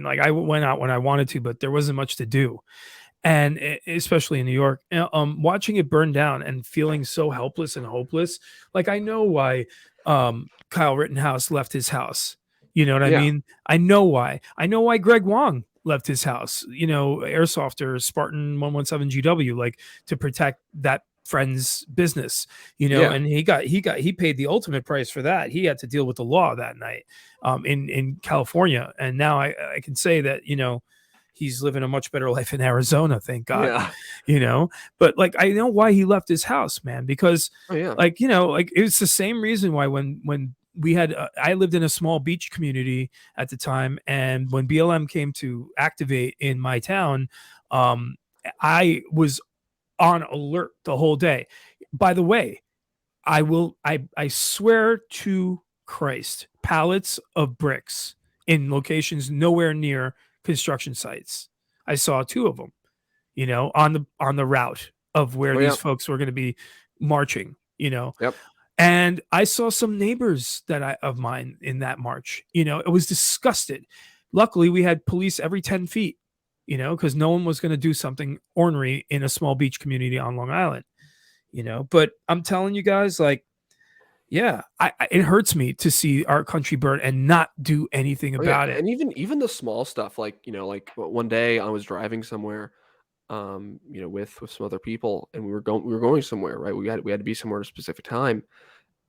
like I went out when I wanted to, but there wasn't much to do. And especially in New York, watching it burn down and feeling so helpless and hopeless. Like I know why Kyle Rittenhouse left his house. You know what I mean? I know why. I know why Greg Wong left his house, you know, Airsofter, Spartan 117 GW, like to protect that friend's business, you know, and he paid the ultimate price for that. He had to deal with the law that night in California. And now I can say that, you know, he's living a much better life in Arizona, thank God. Yeah. You know, but like I know why he left his house, man, because Oh yeah. like, you know, like it's the same reason why when we had I lived in a small beach community at the time, and when BLM came to activate in my town, I was on alert the whole day. By the way, I swear to Christ, pallets of bricks in locations nowhere near construction sites. I saw 2 of them, you know, on the route of where Oh, these yeah. folks were going to be marching, you know. Yep. And I saw some neighbors of mine in that march. You know, it was disgusted. Luckily, we had police every 10 feet, you know, because no one was going to do something ornery in a small beach community on Long Island, you know. But I'm telling you guys, like, yeah, it hurts me to see our country burn and not do anything Oh, yeah. about it. And even the small stuff, like, you know, like one day I was driving somewhere, you know, with some other people, and we were going somewhere, right? We had to be somewhere at a specific time,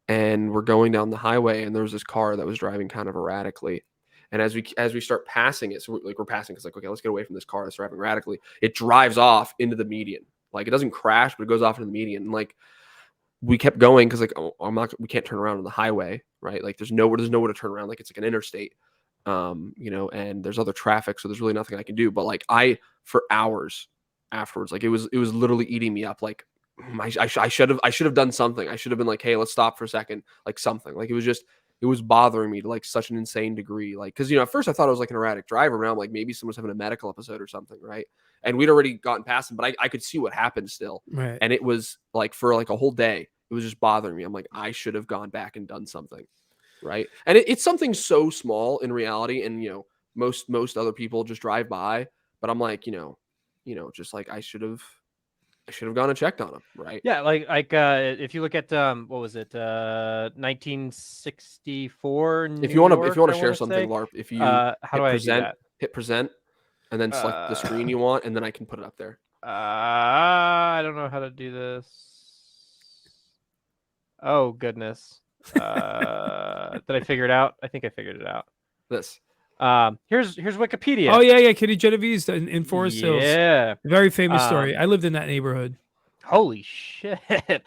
and we're going down the highway, and there was this car that was driving kind of erratically. And as we start passing it, so we're passing, it's like, okay, let's get away from this car that's driving erratically. It drives off into the median. Like, it doesn't crash, but it goes off into the median. And like, we kept going because like, oh, we can't turn around on the highway, right? Like, there's nowhere to turn around. Like, it's like an interstate, you know, and there's other traffic, so there's really nothing I can do. But like, for hours afterwards, like, it was literally eating me up. Like, I should have done something. I should have been like, hey, let's stop for a second, like something. Like, it was bothering me to like such an insane degree. Like, because, you know, at first I thought it was like an erratic driver, but now I'm like, maybe someone's having a medical episode or something, right? And we'd already gotten past him, but I could see what happened still. Right. And it was like, for like a whole day, it was just bothering me. I'm like, I should have gone back and done something, right? And it's something so small in reality, and, you know, most other people just drive by, but I'm like, you know, just like I should have gone and checked on him, right? Yeah, like if you look at what was it, 1964 If New you want York, to I share wanna something, say? LARP, if you How do I do that? hit present, and then select the screen you want, and then I can put it up there. I don't know how to do this. Oh goodness. Did I figure it out? I think I figured it out. This. Here's Wikipedia. Oh yeah, Kitty Genovese in Forest Hills. Yeah. Very famous story. I lived in that neighborhood. Holy shit.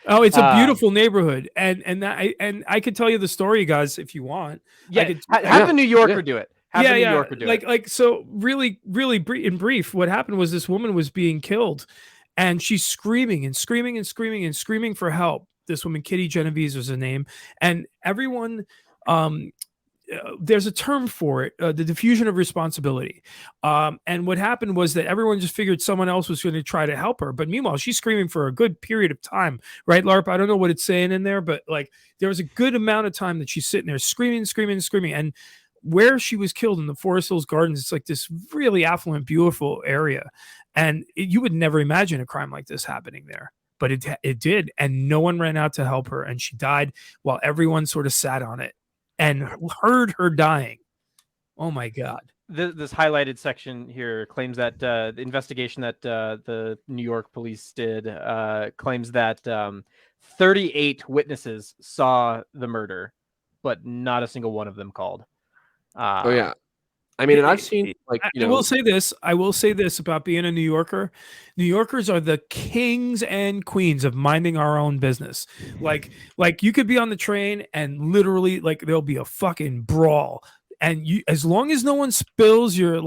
Oh, it's a beautiful neighborhood, and I could tell you the story, guys, if you want. Yeah. I Have the New Yorker do it. Have the New Yorker do it. Like so, really, in brief, what happened was this woman was being killed, and she's screaming and screaming and screaming and screaming for help. This woman, Kitty Genovese, was her name, and everyone. There's a term for it, the diffusion of responsibility. And what happened was that everyone just figured someone else was going to try to help her. But meanwhile, she's screaming for a good period of time, right, LARP? I don't know what it's saying in there, but like there was a good amount of time that she's sitting there screaming. And where she was killed in the Forest Hills Gardens, it's like this really affluent, beautiful area. And you would never imagine a crime like this happening there. But it did. And no one ran out to help her. And she died while everyone sort of sat on it and heard her dying. Oh my God. This highlighted section here claims that the investigation that the New York police did claims that 38 witnesses saw the murder, but not a single one of them called. Oh yeah. I mean, and I've seen like, you know, I will say this about being a New Yorker. New Yorkers are the kings and queens of minding our own business. Like you could be on the train and literally like there'll be a fucking brawl. And you, as long as no one spills your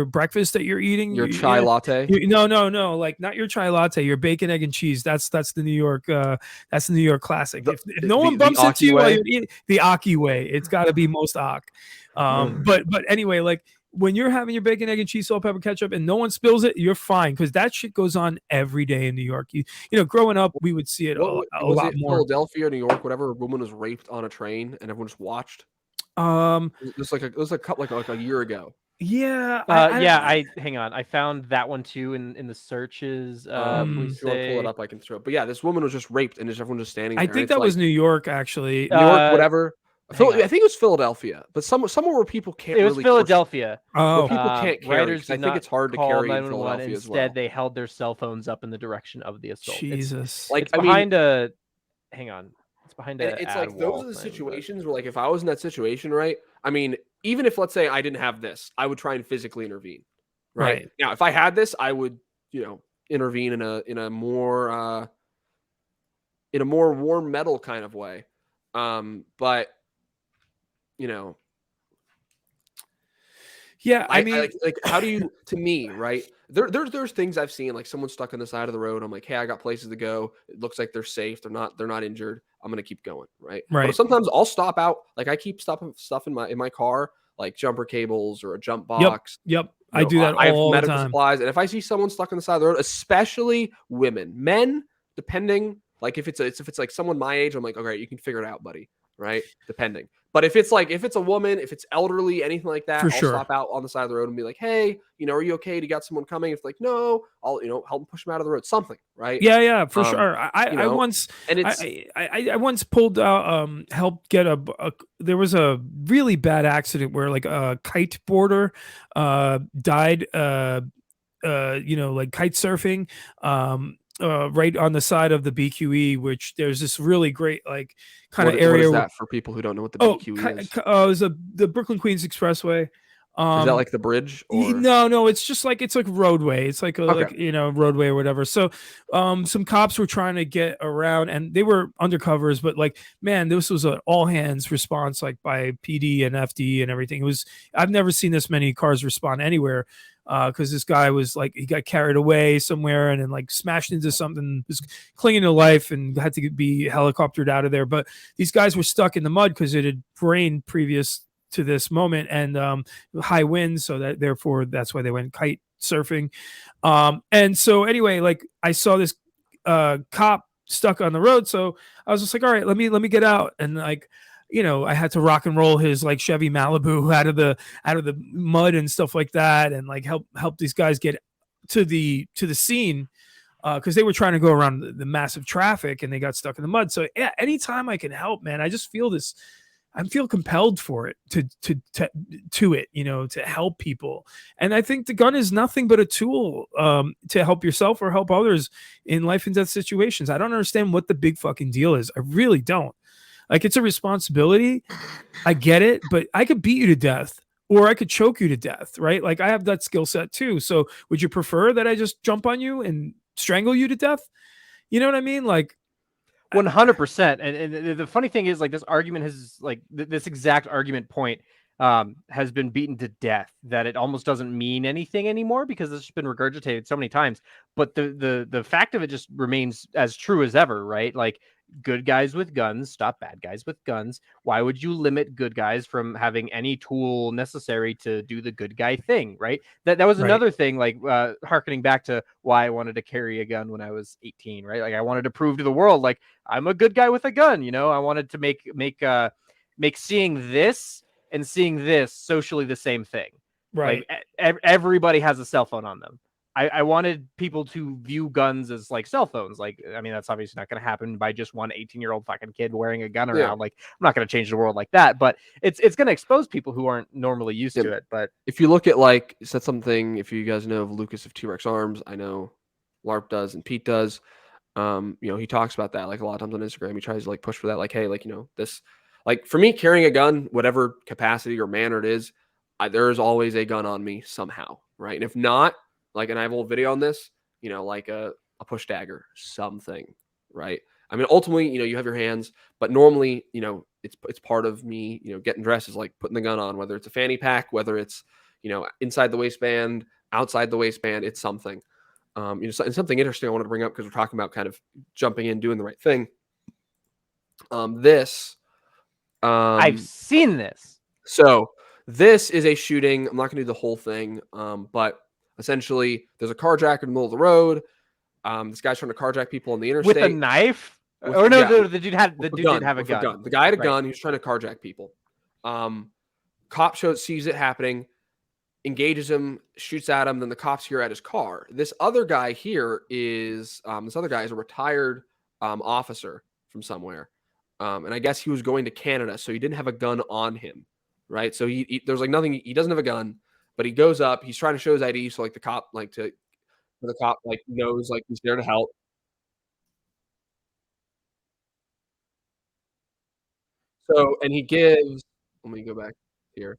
breakfast that you're eating, your chai latte. No, like not your chai latte, your bacon, egg, and cheese. That's the New York classic. If no one bumps into you while you're eating the Aki way, it's got to be most Ak. But anyway, like when you're having your bacon, egg, and cheese, salt, pepper, ketchup, and no one spills it, you're fine because that shit goes on every day in New York. You know, growing up, we would see it a lot more. Philadelphia, New York, whatever. A woman was raped on a train, and everyone just watched. It was like a year ago. Yeah. Hang on. I found that one too in the searches. If you want to pull it up, I can throw it. But yeah, this woman was just raped, and everyone just standing there. I think that was New York, actually. New York, whatever. I think it was Philadelphia, but somewhere where people can't. It was really Philadelphia. Where people can't carry. Writers I think it's hard to carry in Philadelphia as well. Instead, they held their cell phones up in the direction of the assault. Jesus. It's behind a. Hang on. It's behind a. It's like those are the situations where, like, if I was in that situation, right? I mean, even if let's say I didn't have this, I would try and physically intervene, right? Now, if I had this, I would, intervene in a more warm metal kind of way. But Yeah, I mean, like how do you, to me, right? There's things I've seen, like someone stuck on the side of the road. I'm like, hey, I got places to go. It looks like they're safe. They're not injured. I'm gonna keep going, right? But sometimes I'll stop out. Like I keep stopping stuff in my car, like jumper cables or a jump box. Yep. I do that I have all the medical time. supplies, and if I see someone stuck on the side of the road, especially women, men, depending, like if it's like someone my age, I'm like, okay, you can figure it out, buddy, right? Depending. But if it's a woman, if it's elderly, anything like that, For I'll sure. stop out on the side of the road and be like, hey, are you okay? Do you got someone coming? If like, no, I'll, help them push them out of the road, something, right? Yeah, for sure. I once, and it's, I once pulled out, helped get there was a really bad accident where like a kite boarder, died, like kite surfing, right on the side of the BQE, which there's this really great like kind of area. What is that for people who don't know what the BQE is? It was the Brooklyn Queens Expressway. Is that like the bridge? Or no, it's just like it's like roadway. It's like Okay. roadway or whatever. So some cops were trying to get around and they were undercovers, but like man, this was an all hands response like by PD and FD and everything. I've never seen this many cars respond anywhere. Because this guy was like he got carried away somewhere and then like smashed into something, was clinging to life and had to be helicoptered out of there. But these guys were stuck in the mud because it had rained previous to this moment and high winds, so that therefore that's why they went kite surfing. And so anyway, like I saw this cop stuck on the road, so I was just like, all right, let me get out, and like I had to rock and roll his like Chevy Malibu out of the mud and stuff like that, and like help these guys get to the scene because they were trying to go around the massive traffic and they got stuck in the mud. So yeah, anytime I can help, man, I just feel this. I feel compelled for it to it, to help people. And I think the gun is nothing but a tool to help yourself or help others in life and death situations. I don't understand what the big fucking deal is. I really don't. Like, it's a responsibility. I get it, but I could beat you to death or I could choke you to death, right? Like I have that skill set too. So would you prefer that I just jump on you and strangle you to death? You know what I mean? Like, 100%. And the funny thing is, like, this argument has like this exact argument point has been beaten to death, that it almost doesn't mean anything anymore because it's been regurgitated so many times. But the fact of it just remains as true as ever, right? Like, good guys with guns stop bad guys with guns. Why would you limit good guys from having any tool necessary to do the good guy thing, right? That was another thing, like harkening back to why I wanted to carry a gun when I was 18, right? Like I wanted to prove to the world, like, I'm a good guy with a gun, I wanted to make seeing this and seeing this socially the same thing. right. Like everybody has a cell phone on them. I wanted people to view guns as like cell phones. Like, I mean, that's obviously not going to happen by just one 18-year-old fucking kid wearing a gun around. Yeah. Like, I'm not going to change the world like that, but it's going to expose people who aren't normally used to it. But if you look at, like, said something, if you guys know of Lucas of T-Rex Arms, I know Larp does and Pete does. He talks about that like a lot of times on Instagram. He tries to like push for that, like, hey, like, this, like, for me, carrying a gun, whatever capacity or manner it is, there is always a gun on me somehow, right? And if not, like, and I have a whole video on this, like a push dagger, something, right? I mean, ultimately, you have your hands, but normally, it's part of me, getting dressed is like putting the gun on, whether it's a fanny pack, whether it's, inside the waistband, outside the waistband, it's something. And something interesting I wanted to bring up because we're talking about kind of jumping in, doing the right thing. I've seen this. So this is a shooting. I'm not going to do the whole thing, but essentially, there's a carjacker in the middle of the road. This guy's trying to carjack people on the interstate with a knife. With, or no, yeah, the dude did have a gun. The guy had a gun. He was trying to carjack people. Cop sees it happening, engages him, shoots at him. Then the cops here at his car. This other guy here is a retired officer from somewhere, and I guess he was going to Canada, so he didn't have a gun on him, right? So there's like nothing. He doesn't have a gun, but he goes up. He's trying to show his ID, so like the cop knows like he's there to help. So, and he gives. Let me go back here.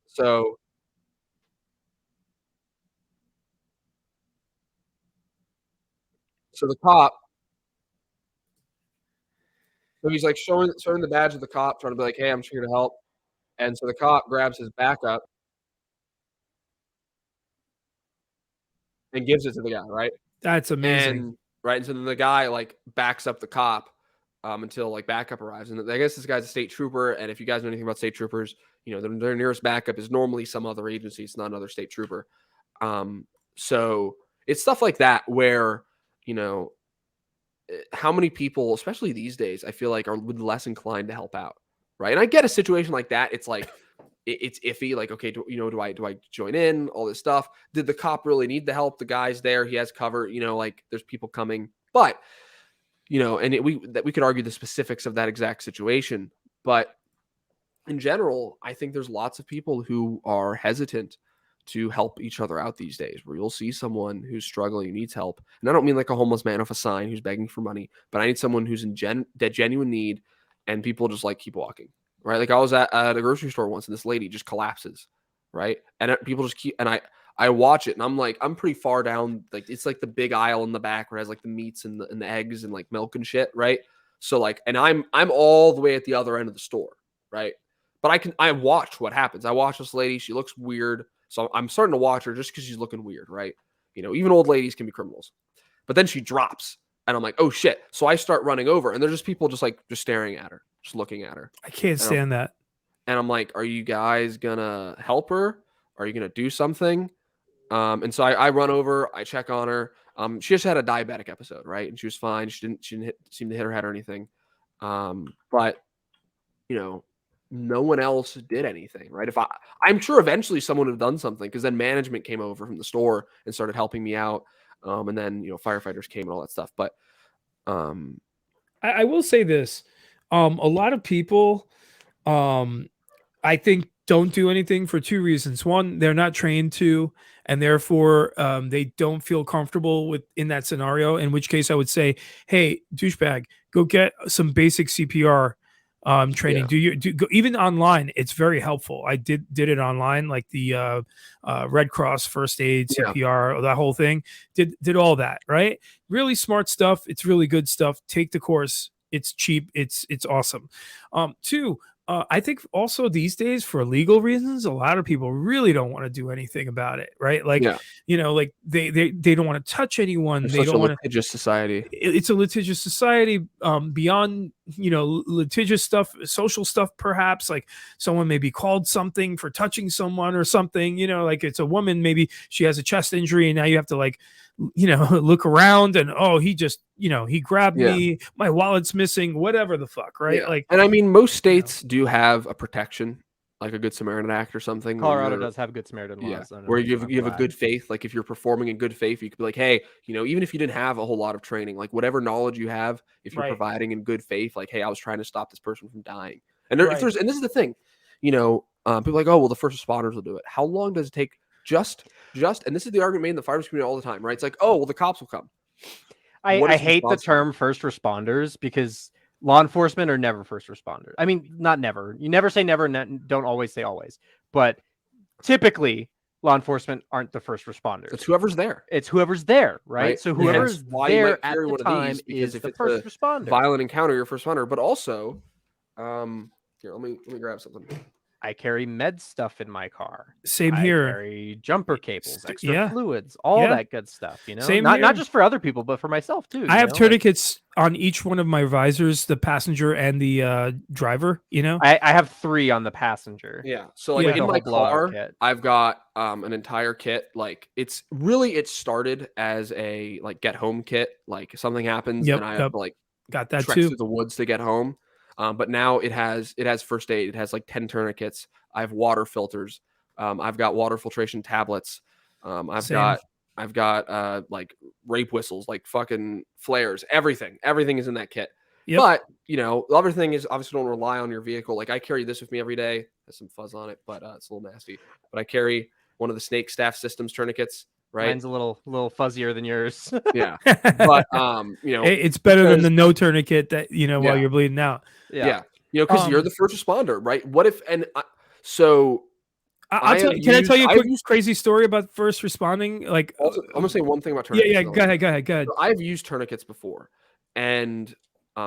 So So the cop, so he's like showing the badge of the cop, trying to be like, "Hey, I'm just here to help." And so the cop grabs his backup and gives it to the guy, right? That's amazing. And right, and so then the guy like backs up the cop until like backup arrives. And I guess this guy's a state trooper. And if you guys know anything about state troopers, you know their nearest backup is normally some other agency. It's not another state trooper. So it's stuff like that where you know how many people, especially these days, I feel like are less inclined to help out, right? And I get a situation like that. It's like it's iffy. Like, okay, do I join in? All this stuff. Did the cop really need the help? The guy's there. He has cover. You know, like there's people coming, but you know, and we could argue the specifics of that exact situation, but in general, I think there's lots of people who are hesitant to help each other out these days, where you'll see someone who's struggling, needs help. And I don't mean like a homeless man off a sign who's begging for money, but I need someone who's in genuine need, and people just like keep walking, right? Like I was at a grocery store once and this lady just collapses, right? And people just keep, and I watch it and I'm like, I'm pretty far down. Like it's like the big aisle in the back where it has like the meats and the eggs and like milk and shit, right? So like, and I'm all the way at the other end of the store, right? But I watch what happens. I watch this lady. She looks weird. So I'm starting to watch her just because she's looking weird, right? You know, even old ladies can be criminals. But then she drops and I'm like, oh shit. So I start running over and there's just people just staring at her, just looking at her. I can't stand that. And I'm like, are you guys gonna help her? Are you gonna do something? And so I run over, I check on her. She just had a diabetic episode, right? And she was fine. She didn't seem to hit her head or anything. But you know, no one else did anything, right? I'm sure eventually someone would have done something because then management came over from the store and started helping me out. And then, you know, firefighters came and all that stuff. But I will say this. A lot of people, I think, don't do anything for two reasons. One, they're not trained to, and therefore they don't feel comfortable in that scenario, in which case I would say, hey, douchebag, go get some basic CPR training. Go, even online, it's very helpful. I did it online, like the Red Cross first aid, CPR, that whole thing. Did all that, right? Really smart stuff. It's really good stuff. Take the course. It's cheap. It's awesome. Two, I think also these days, for legal reasons, a lot of people really don't want to do anything about it, right? Like, you know, like they don't want to touch anyone. They don't want to. Litigious society. It's a litigious society. Beyond, you know, litigious stuff, social stuff, perhaps like someone may be called something for touching someone or something. You know, like it's a woman, maybe she has a chest injury, and now you have to like, you know, look around and he just, you know, he grabbed me, my wallet's missing, whatever the fuck, right? Like, and I mean, most states do have a protection, like a Good Samaritan Act or something. Colorado does have Good Samaritan laws. Where you have a good faith. Like if you're performing in good faith, you could be like, hey, you know, even if you didn't have a whole lot of training, like whatever knowledge you have, if you're providing in good faith, like, hey, I was trying to stop this person from dying. And if there's, and this is the thing, you know, people are like, oh, well, the first responders will do it. How long does it take? Just, and this is the argument made in the fire community all the time, right? It's like, oh, well, the cops will come. I hate the term first responders because law enforcement are never first responders. I mean, not never. You never say never, and don't always say always. But typically, law enforcement aren't the first responders. It's whoever's there. It's whoever's there, right? So whoever's there at the time is the first responder. Violent encounter, you're first responder. But also, here, let me grab something. I carry med stuff in my car. Same here. I carry jumper cables, extra fluids, all that good stuff. You know, Same not just for other people, but for myself too. I have tourniquets on each one of my visors, the passenger and the driver. You know, I have 3 on the passenger. Yeah. So like in my car, I've got an entire kit. Like it started as a like get home kit. Like something happens and I have to like got that trek too through the woods to get home. But now it has first aid. It has like 10 tourniquets. I have water filters. I've got water filtration tablets. I've got like rape whistles, like fucking flares, everything is in that kit. But you know, the other thing is obviously don't rely on your vehicle. Like I carry this with me every day. Has some fuzz on it, but it's a little nasty. But I carry one of the Snake Staff Systems tournakets. Right. Mine's a little fuzzier than yours. Yeah. But you know, it's better than the no tourniquet that, you know, while you're bleeding out. Yeah. You know, because you're the first responder, right? What if, so Can I tell you a quick crazy story about first responding? Like, also, I'm gonna say one thing about yeah, tourniquets. yeah. Go ahead. So I've used tourniquets before, and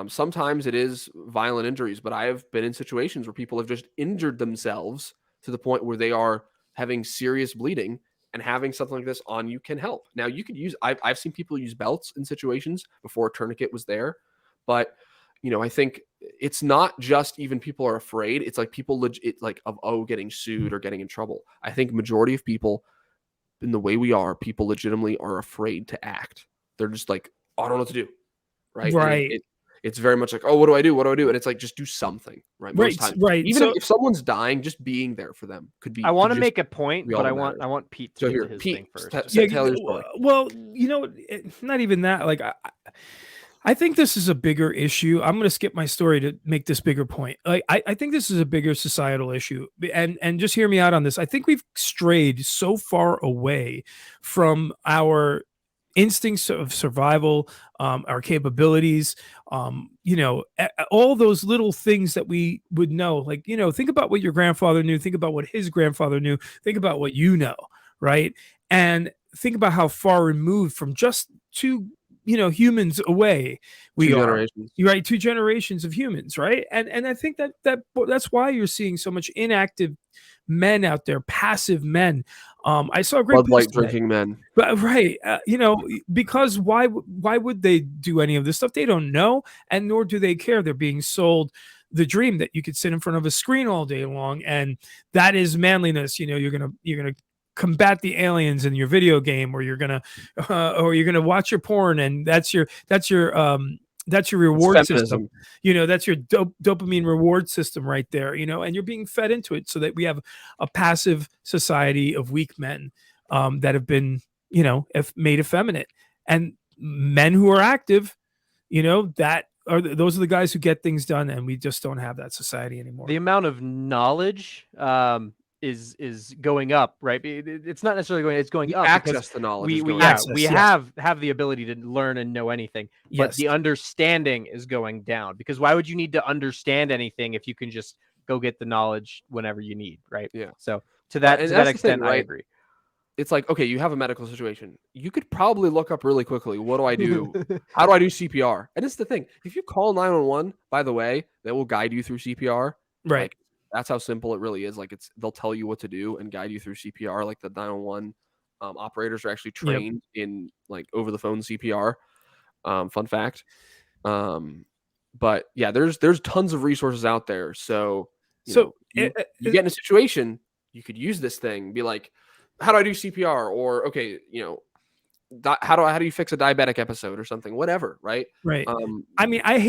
sometimes it is violent injuries, but I have been in situations where people have just injured themselves to the point where they are having serious bleeding, and having something like this on you can help. Now, you could use, I've seen people use belts in situations before a tourniquet was there, but I think it's not just even people are afraid. It's like people legit like of getting sued or getting in trouble. I think majority of people in the way we are, people legitimately are afraid to act. They're just like, oh, I don't know what to do. Right. Right. And it's very much like, oh, what do I do? What do I do? And it's like, just do something. Right. Most times. Right. Even if someone's dying, just being there for them could be. I want to make a point, but I matters. want Pete to do his thing first. Well, not even that. Like, I think this is a bigger issue. I'm going to skip my story to make this bigger point. Like, I think this is a bigger societal issue, and just hear me out on this. I think we've strayed so far away from our instincts of survival, our capabilities, all those little things that we would know. Like, think about what your grandfather knew. Think about what his grandfather knew. Think about what you know, right? And think about how far removed from just two humans away we are. You're right, 2 generations of humans, right? And I think that's why you're seeing so much inactive men out there, passive men. I saw a great Bud Light drinking men, but right, because why would they do any of this stuff? They don't know, and nor do they care. They're being sold the dream that you could sit in front of a screen all day long, and that is manliness. You're gonna combat the aliens in your video game, or you're gonna watch your porn, and that's your reward system. That's your dopamine reward system right there. And you're being fed into it, so that we have a passive society of weak men that have been made effeminate, and men who are active, those are the guys who get things done, and we just don't have that society anymore. The amount of knowledge is going up, right? It's not necessarily going, it's going up. Access to knowledge. We have the ability to learn and know anything, but the understanding is going down, because why would you need to understand anything if you can just go get the knowledge whenever you need, right? Yeah. So to that extent, I agree. It's like, okay, you have a medical situation. You could probably look up really quickly, what do I do? How do I do CPR? And it's the thing. If you call 911, by the way, they will guide you through CPR. Right. Like, that's how simple it really is. Like, they'll tell you what to do and guide you through CPR. Like, the 911 operators are actually trained in like over the phone CPR. Fun fact. But yeah, there's tons of resources out there. So you get in a situation, you could use this thing, be like, how do I do CPR? Or, okay, how do you fix a diabetic episode or something, whatever. Right. Right. I mean, I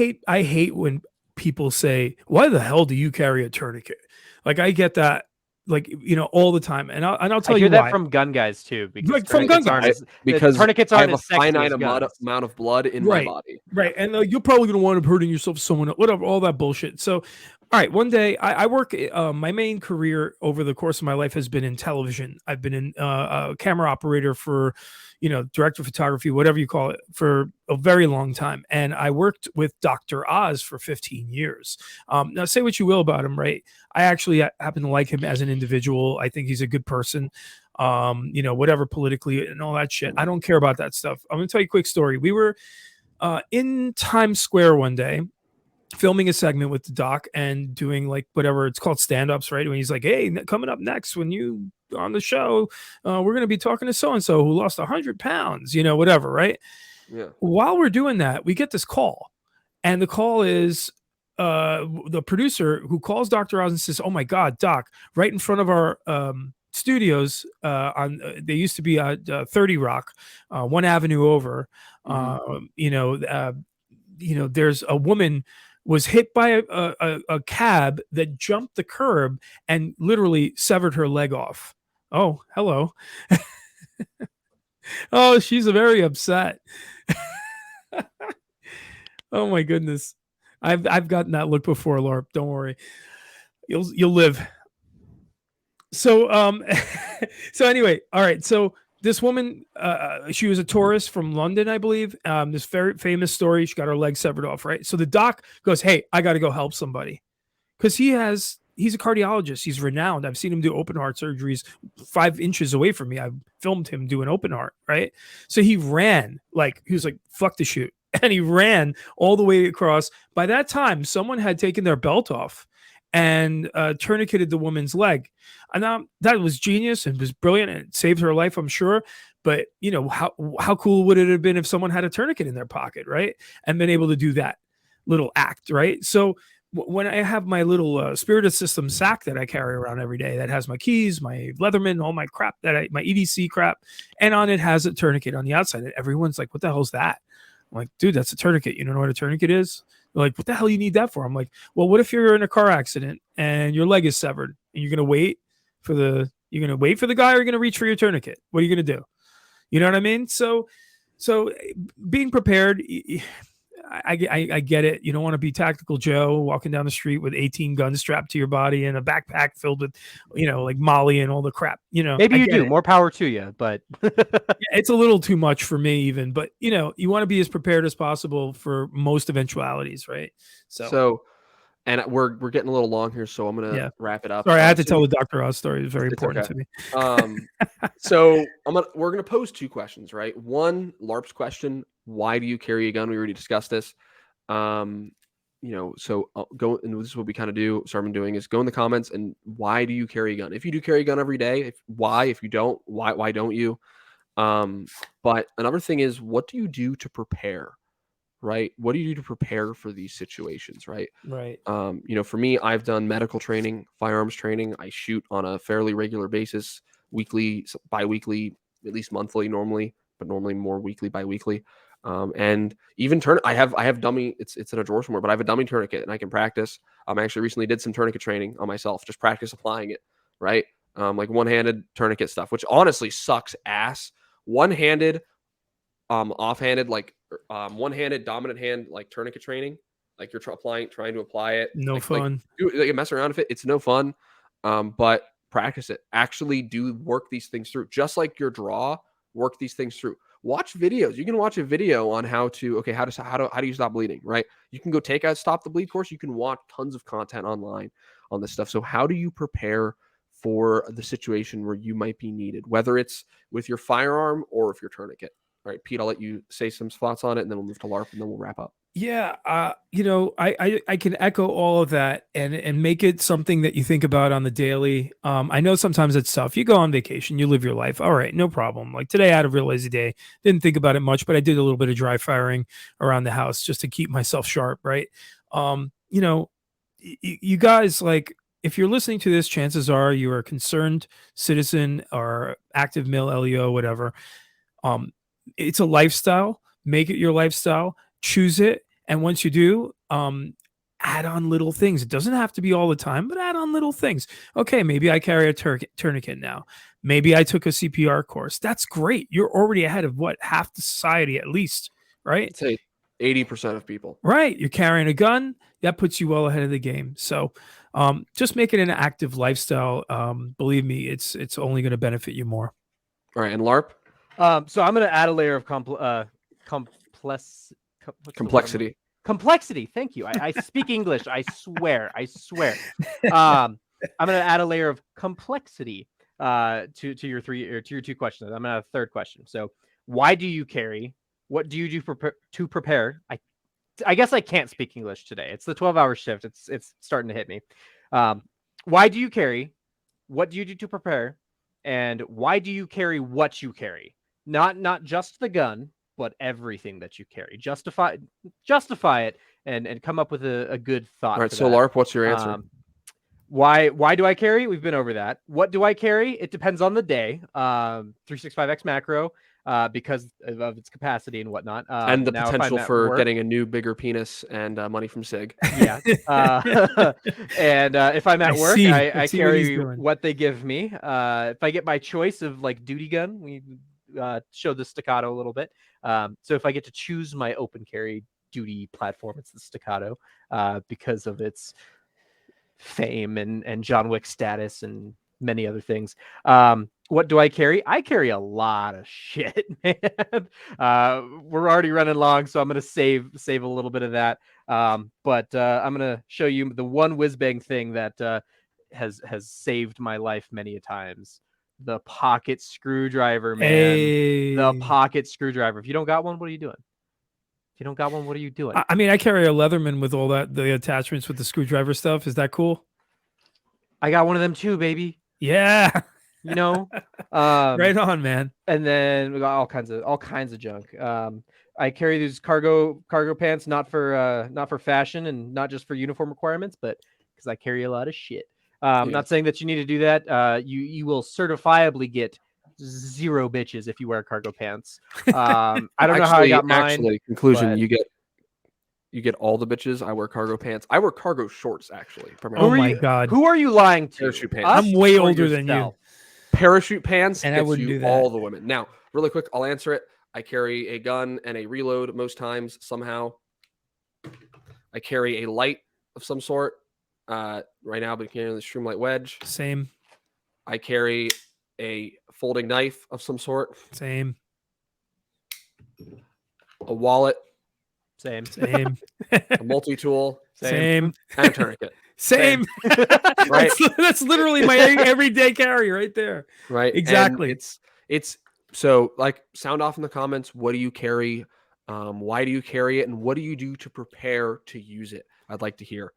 hate when people say, why the hell do you carry a tourniquet? Like, I get that, like, all the time. And I'll tell you why. I hear that from gun guys too, because like, from gun guys, because tourniquets aren't as sexy finite as guns. amount of blood in my body. Right. And you're probably going to wind up hurting yourself, someone else, whatever, all that bullshit. So, all right, one day I work, my main career over the course of my life has been in television. I've been in a camera operator for, director of photography, whatever you call it, for a very long time. And I worked with Dr. Oz for 15 years. Now, say what you will about him, right? I actually happen to like him as an individual. I think he's a good person, whatever politically and all that shit. I don't care about that stuff. I'm going to tell you a quick story. We were in Times Square one day, filming a segment with the doc and doing like whatever it's called, stand-ups, right? When he's like, hey, coming up next when you on the show, we're going to be talking to so-and-so who lost 100 pounds, whatever, right? Yeah. While we're doing that, we get this call, and the call is the producer who calls Dr. Oz and says, oh my God, Doc, right in front of our studios they used to be 30 Rock, 1 Avenue over, there's a woman was hit by a cab that jumped the curb and literally severed her leg off. Oh, hello. Oh, she's very upset. Oh my goodness. I've gotten that look before, Larp. Don't worry. You'll live. So so anyway, all right. So this woman, she was a tourist from London, I believe. This very famous story. She got her leg severed off, right? So the doc goes, hey, I got to go help somebody. Because he has he's a cardiologist. He's renowned. I've seen him do open heart surgeries 5 inches away from me. I filmed him doing open heart, right? So he ran, like, he was like, fuck the shoot. And he ran all the way across. By that time, someone had taken their belt off and tourniqueted the woman's leg. And that was genius and was brilliant, and it saved her life, I'm sure. But you know, how cool would it have been if someone had a tourniquet in their pocket, right? And been able to do that little act, right? So when I have my little Spirited System sack that I carry around every day, that has my keys, my Leatherman, all my crap, my EDC crap, and on it has a tourniquet on the outside, and everyone's like, "What the hell's that?" I'm like, "Dude, that's a tourniquet. You don't know what a tourniquet is?" They're like, "What the hell you need that for?" I'm like, "Well, what if you're in a car accident and your leg is severed, and you're gonna wait for the guy, or you're gonna reach for your tourniquet? What are you gonna do?" You know what I mean? So being prepared. I get it. You don't want to be Tactical Joe walking down the street with 18 guns strapped to your body and a backpack filled with, you know, like Molly and all the crap. You know, Maybe you do. More power to you, but it's a little too much for me even. But you know, you want to be as prepared as possible for most eventualities, right? So and we're getting a little long here, so I'm gonna wrap it up. Sorry, I had to tell the Dr. Oz story. It's very important to me. So we're gonna pose 2 questions, right? One, LARP's question: why do you carry a gun? We already discussed this. You know, so I'll go, and this is what we kind of do. So I've been doing is go in the comments and why do you carry a gun? If you do carry a gun every day, why? If you don't, why don't you? But another thing is, what do you do to prepare? Right? What do you do to prepare for these situations? Right. Right. You know, for me, I've done medical training, firearms training. I shoot on a fairly regular basis, weekly, bi-weekly, at least monthly normally, but normally more weekly, bi-weekly. And even I have dummy, it's in a drawer somewhere, but I have a dummy tourniquet and I can practice. I actually recently did some tourniquet training on myself, just practice applying it. Right. Like one-handed tourniquet stuff, which honestly sucks ass. One-handed, offhanded, like one-handed dominant hand, like tourniquet training, like you're trying to apply it. No like, fun. Like mess around with it. It's no fun. But practice it. Actually work these things through. Just like your draw, work these things through. Watch videos. You can watch a video on how do you stop bleeding, right? You can go take a Stop the Bleed course. You can watch tons of content online on this stuff. So how do you prepare for the situation where you might be needed, whether it's with your firearm or if your tourniquet? All right, Pete, I'll let you say some thoughts on it, and then we'll move to LARP, and then we'll wrap up. Yeah, you know, I can echo all of that and make it something that you think about on the daily. I know sometimes it's tough. You go on vacation, you live your life. All right, no problem. Like today, I had a real lazy day. Didn't think about it much, but I did a little bit of dry firing around the house just to keep myself sharp, right? You know, you guys, like, if you're listening to this, chances are you are a concerned citizen or active male LEO, whatever. It's a lifestyle. Make it your lifestyle. Choose it. And once you do, add on little things. It doesn't have to be all the time, but add on little things. Okay, maybe I carry a tourniquet now. Maybe I took a CPR course. That's great. You're already ahead of half the society at least, right? I'd say 80% of people. Right. You're carrying a gun. That puts you well ahead of the game. So just make it an active lifestyle. Believe me, it's only going to benefit you more. All right, and LARP? So I'm going to add a layer of complexity. Complexity. Thank you. I speak English. I swear. I'm going to add a layer of complexity to your 2 questions. I'm going to have a third question. So why do you carry? What do you do to prepare? I guess I can't speak English today. It's the 12-hour shift. It's starting to hit me. Why do you carry? What do you do to prepare? And why do you carry what you carry? Not just the gun, but everything that you carry. Justify it and come up with a good thought. All right, so LARP, what's your answer? Why do I carry? We've been over that. What do I carry? It depends on the day. 365X macro, because of its capacity and whatnot. And the potential for getting a new, bigger penis and money from SIG. Yeah. And if I'm at work, I carry what they give me. If I get my choice of like duty gun, we show the staccato a little bit. So if I get to choose my open carry duty platform, it's the staccato because of its fame and John Wick status and many other things. What do I carry? I carry a lot of shit, man. We're already running long, so I'm going to save a little bit of that. But I'm going to show you the one whiz bang thing that has saved my life many a times. The pocket screwdriver, man. Hey. The pocket screwdriver. If you don't got one, what are you doing? If you don't got one, what are you doing? I mean, I carry a Leatherman with all the attachments with the screwdriver stuff. Is that cool? I got one of them too, baby. Yeah. You know, Right on, man. And then we got all kinds of junk. I carry these cargo pants, not for fashion and not just for uniform requirements, but because I carry a lot of shit. I'm not saying that you need to do that. You will certifiably get 0 bitches if you wear cargo pants. I don't know how I got mine. Actually, conclusion, but- you get all the bitches. I wear cargo pants. I wear cargo shorts, actually. Oh my God. Who are you lying to? Parachute pants. Us I'm way or older than you. yourself? Parachute pants And I gets wouldn't you do that. all the women. Now, really quick, I'll answer it. I carry a gun and a reload most times somehow. I carry a light of some sort. Right now, I've been carrying the Shroom Light Wedge. Same. I carry a folding knife of some sort. Same. A wallet. Same. Same. A multi-tool. Same. And a tourniquet. Same. Right? That's literally my everyday carry right there. Right? Exactly. And it's so, like, sound off in the comments. What do you carry? Why do you carry it? And what do you do to prepare to use it? I'd like to hear.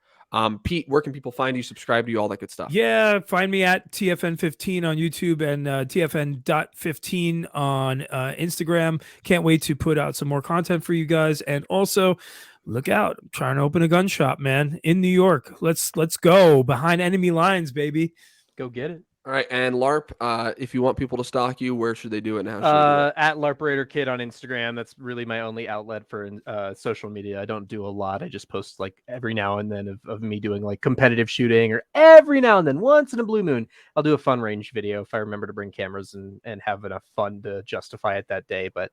Pete, where can people find you, subscribe to you, all that good stuff? Yeah, find me at TFN15 on YouTube and TFN.15 on Instagram. Can't wait to put out some more content for you guys. And also, look out. I'm trying to open a gun shop, man, in New York. Let's go behind enemy lines, baby. Go get it. All right. And LARP, if you want people to stalk you, where should they do it now? At Larperatorkid on Instagram. That's really my only outlet for social media. I don't do a lot. I just post like every now and then of me doing like competitive shooting, or every now and then, once in a blue moon, I'll do a fun range video if I remember to bring cameras and have enough fun to justify it that day. But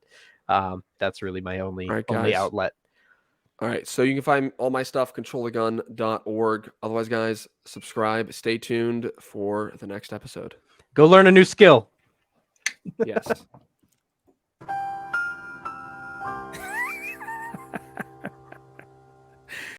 that's really my only outlet. All right. So you can find all my stuff, controlthegun.org. Otherwise, guys, subscribe. Stay tuned for the next episode. Go learn a new skill. Yes.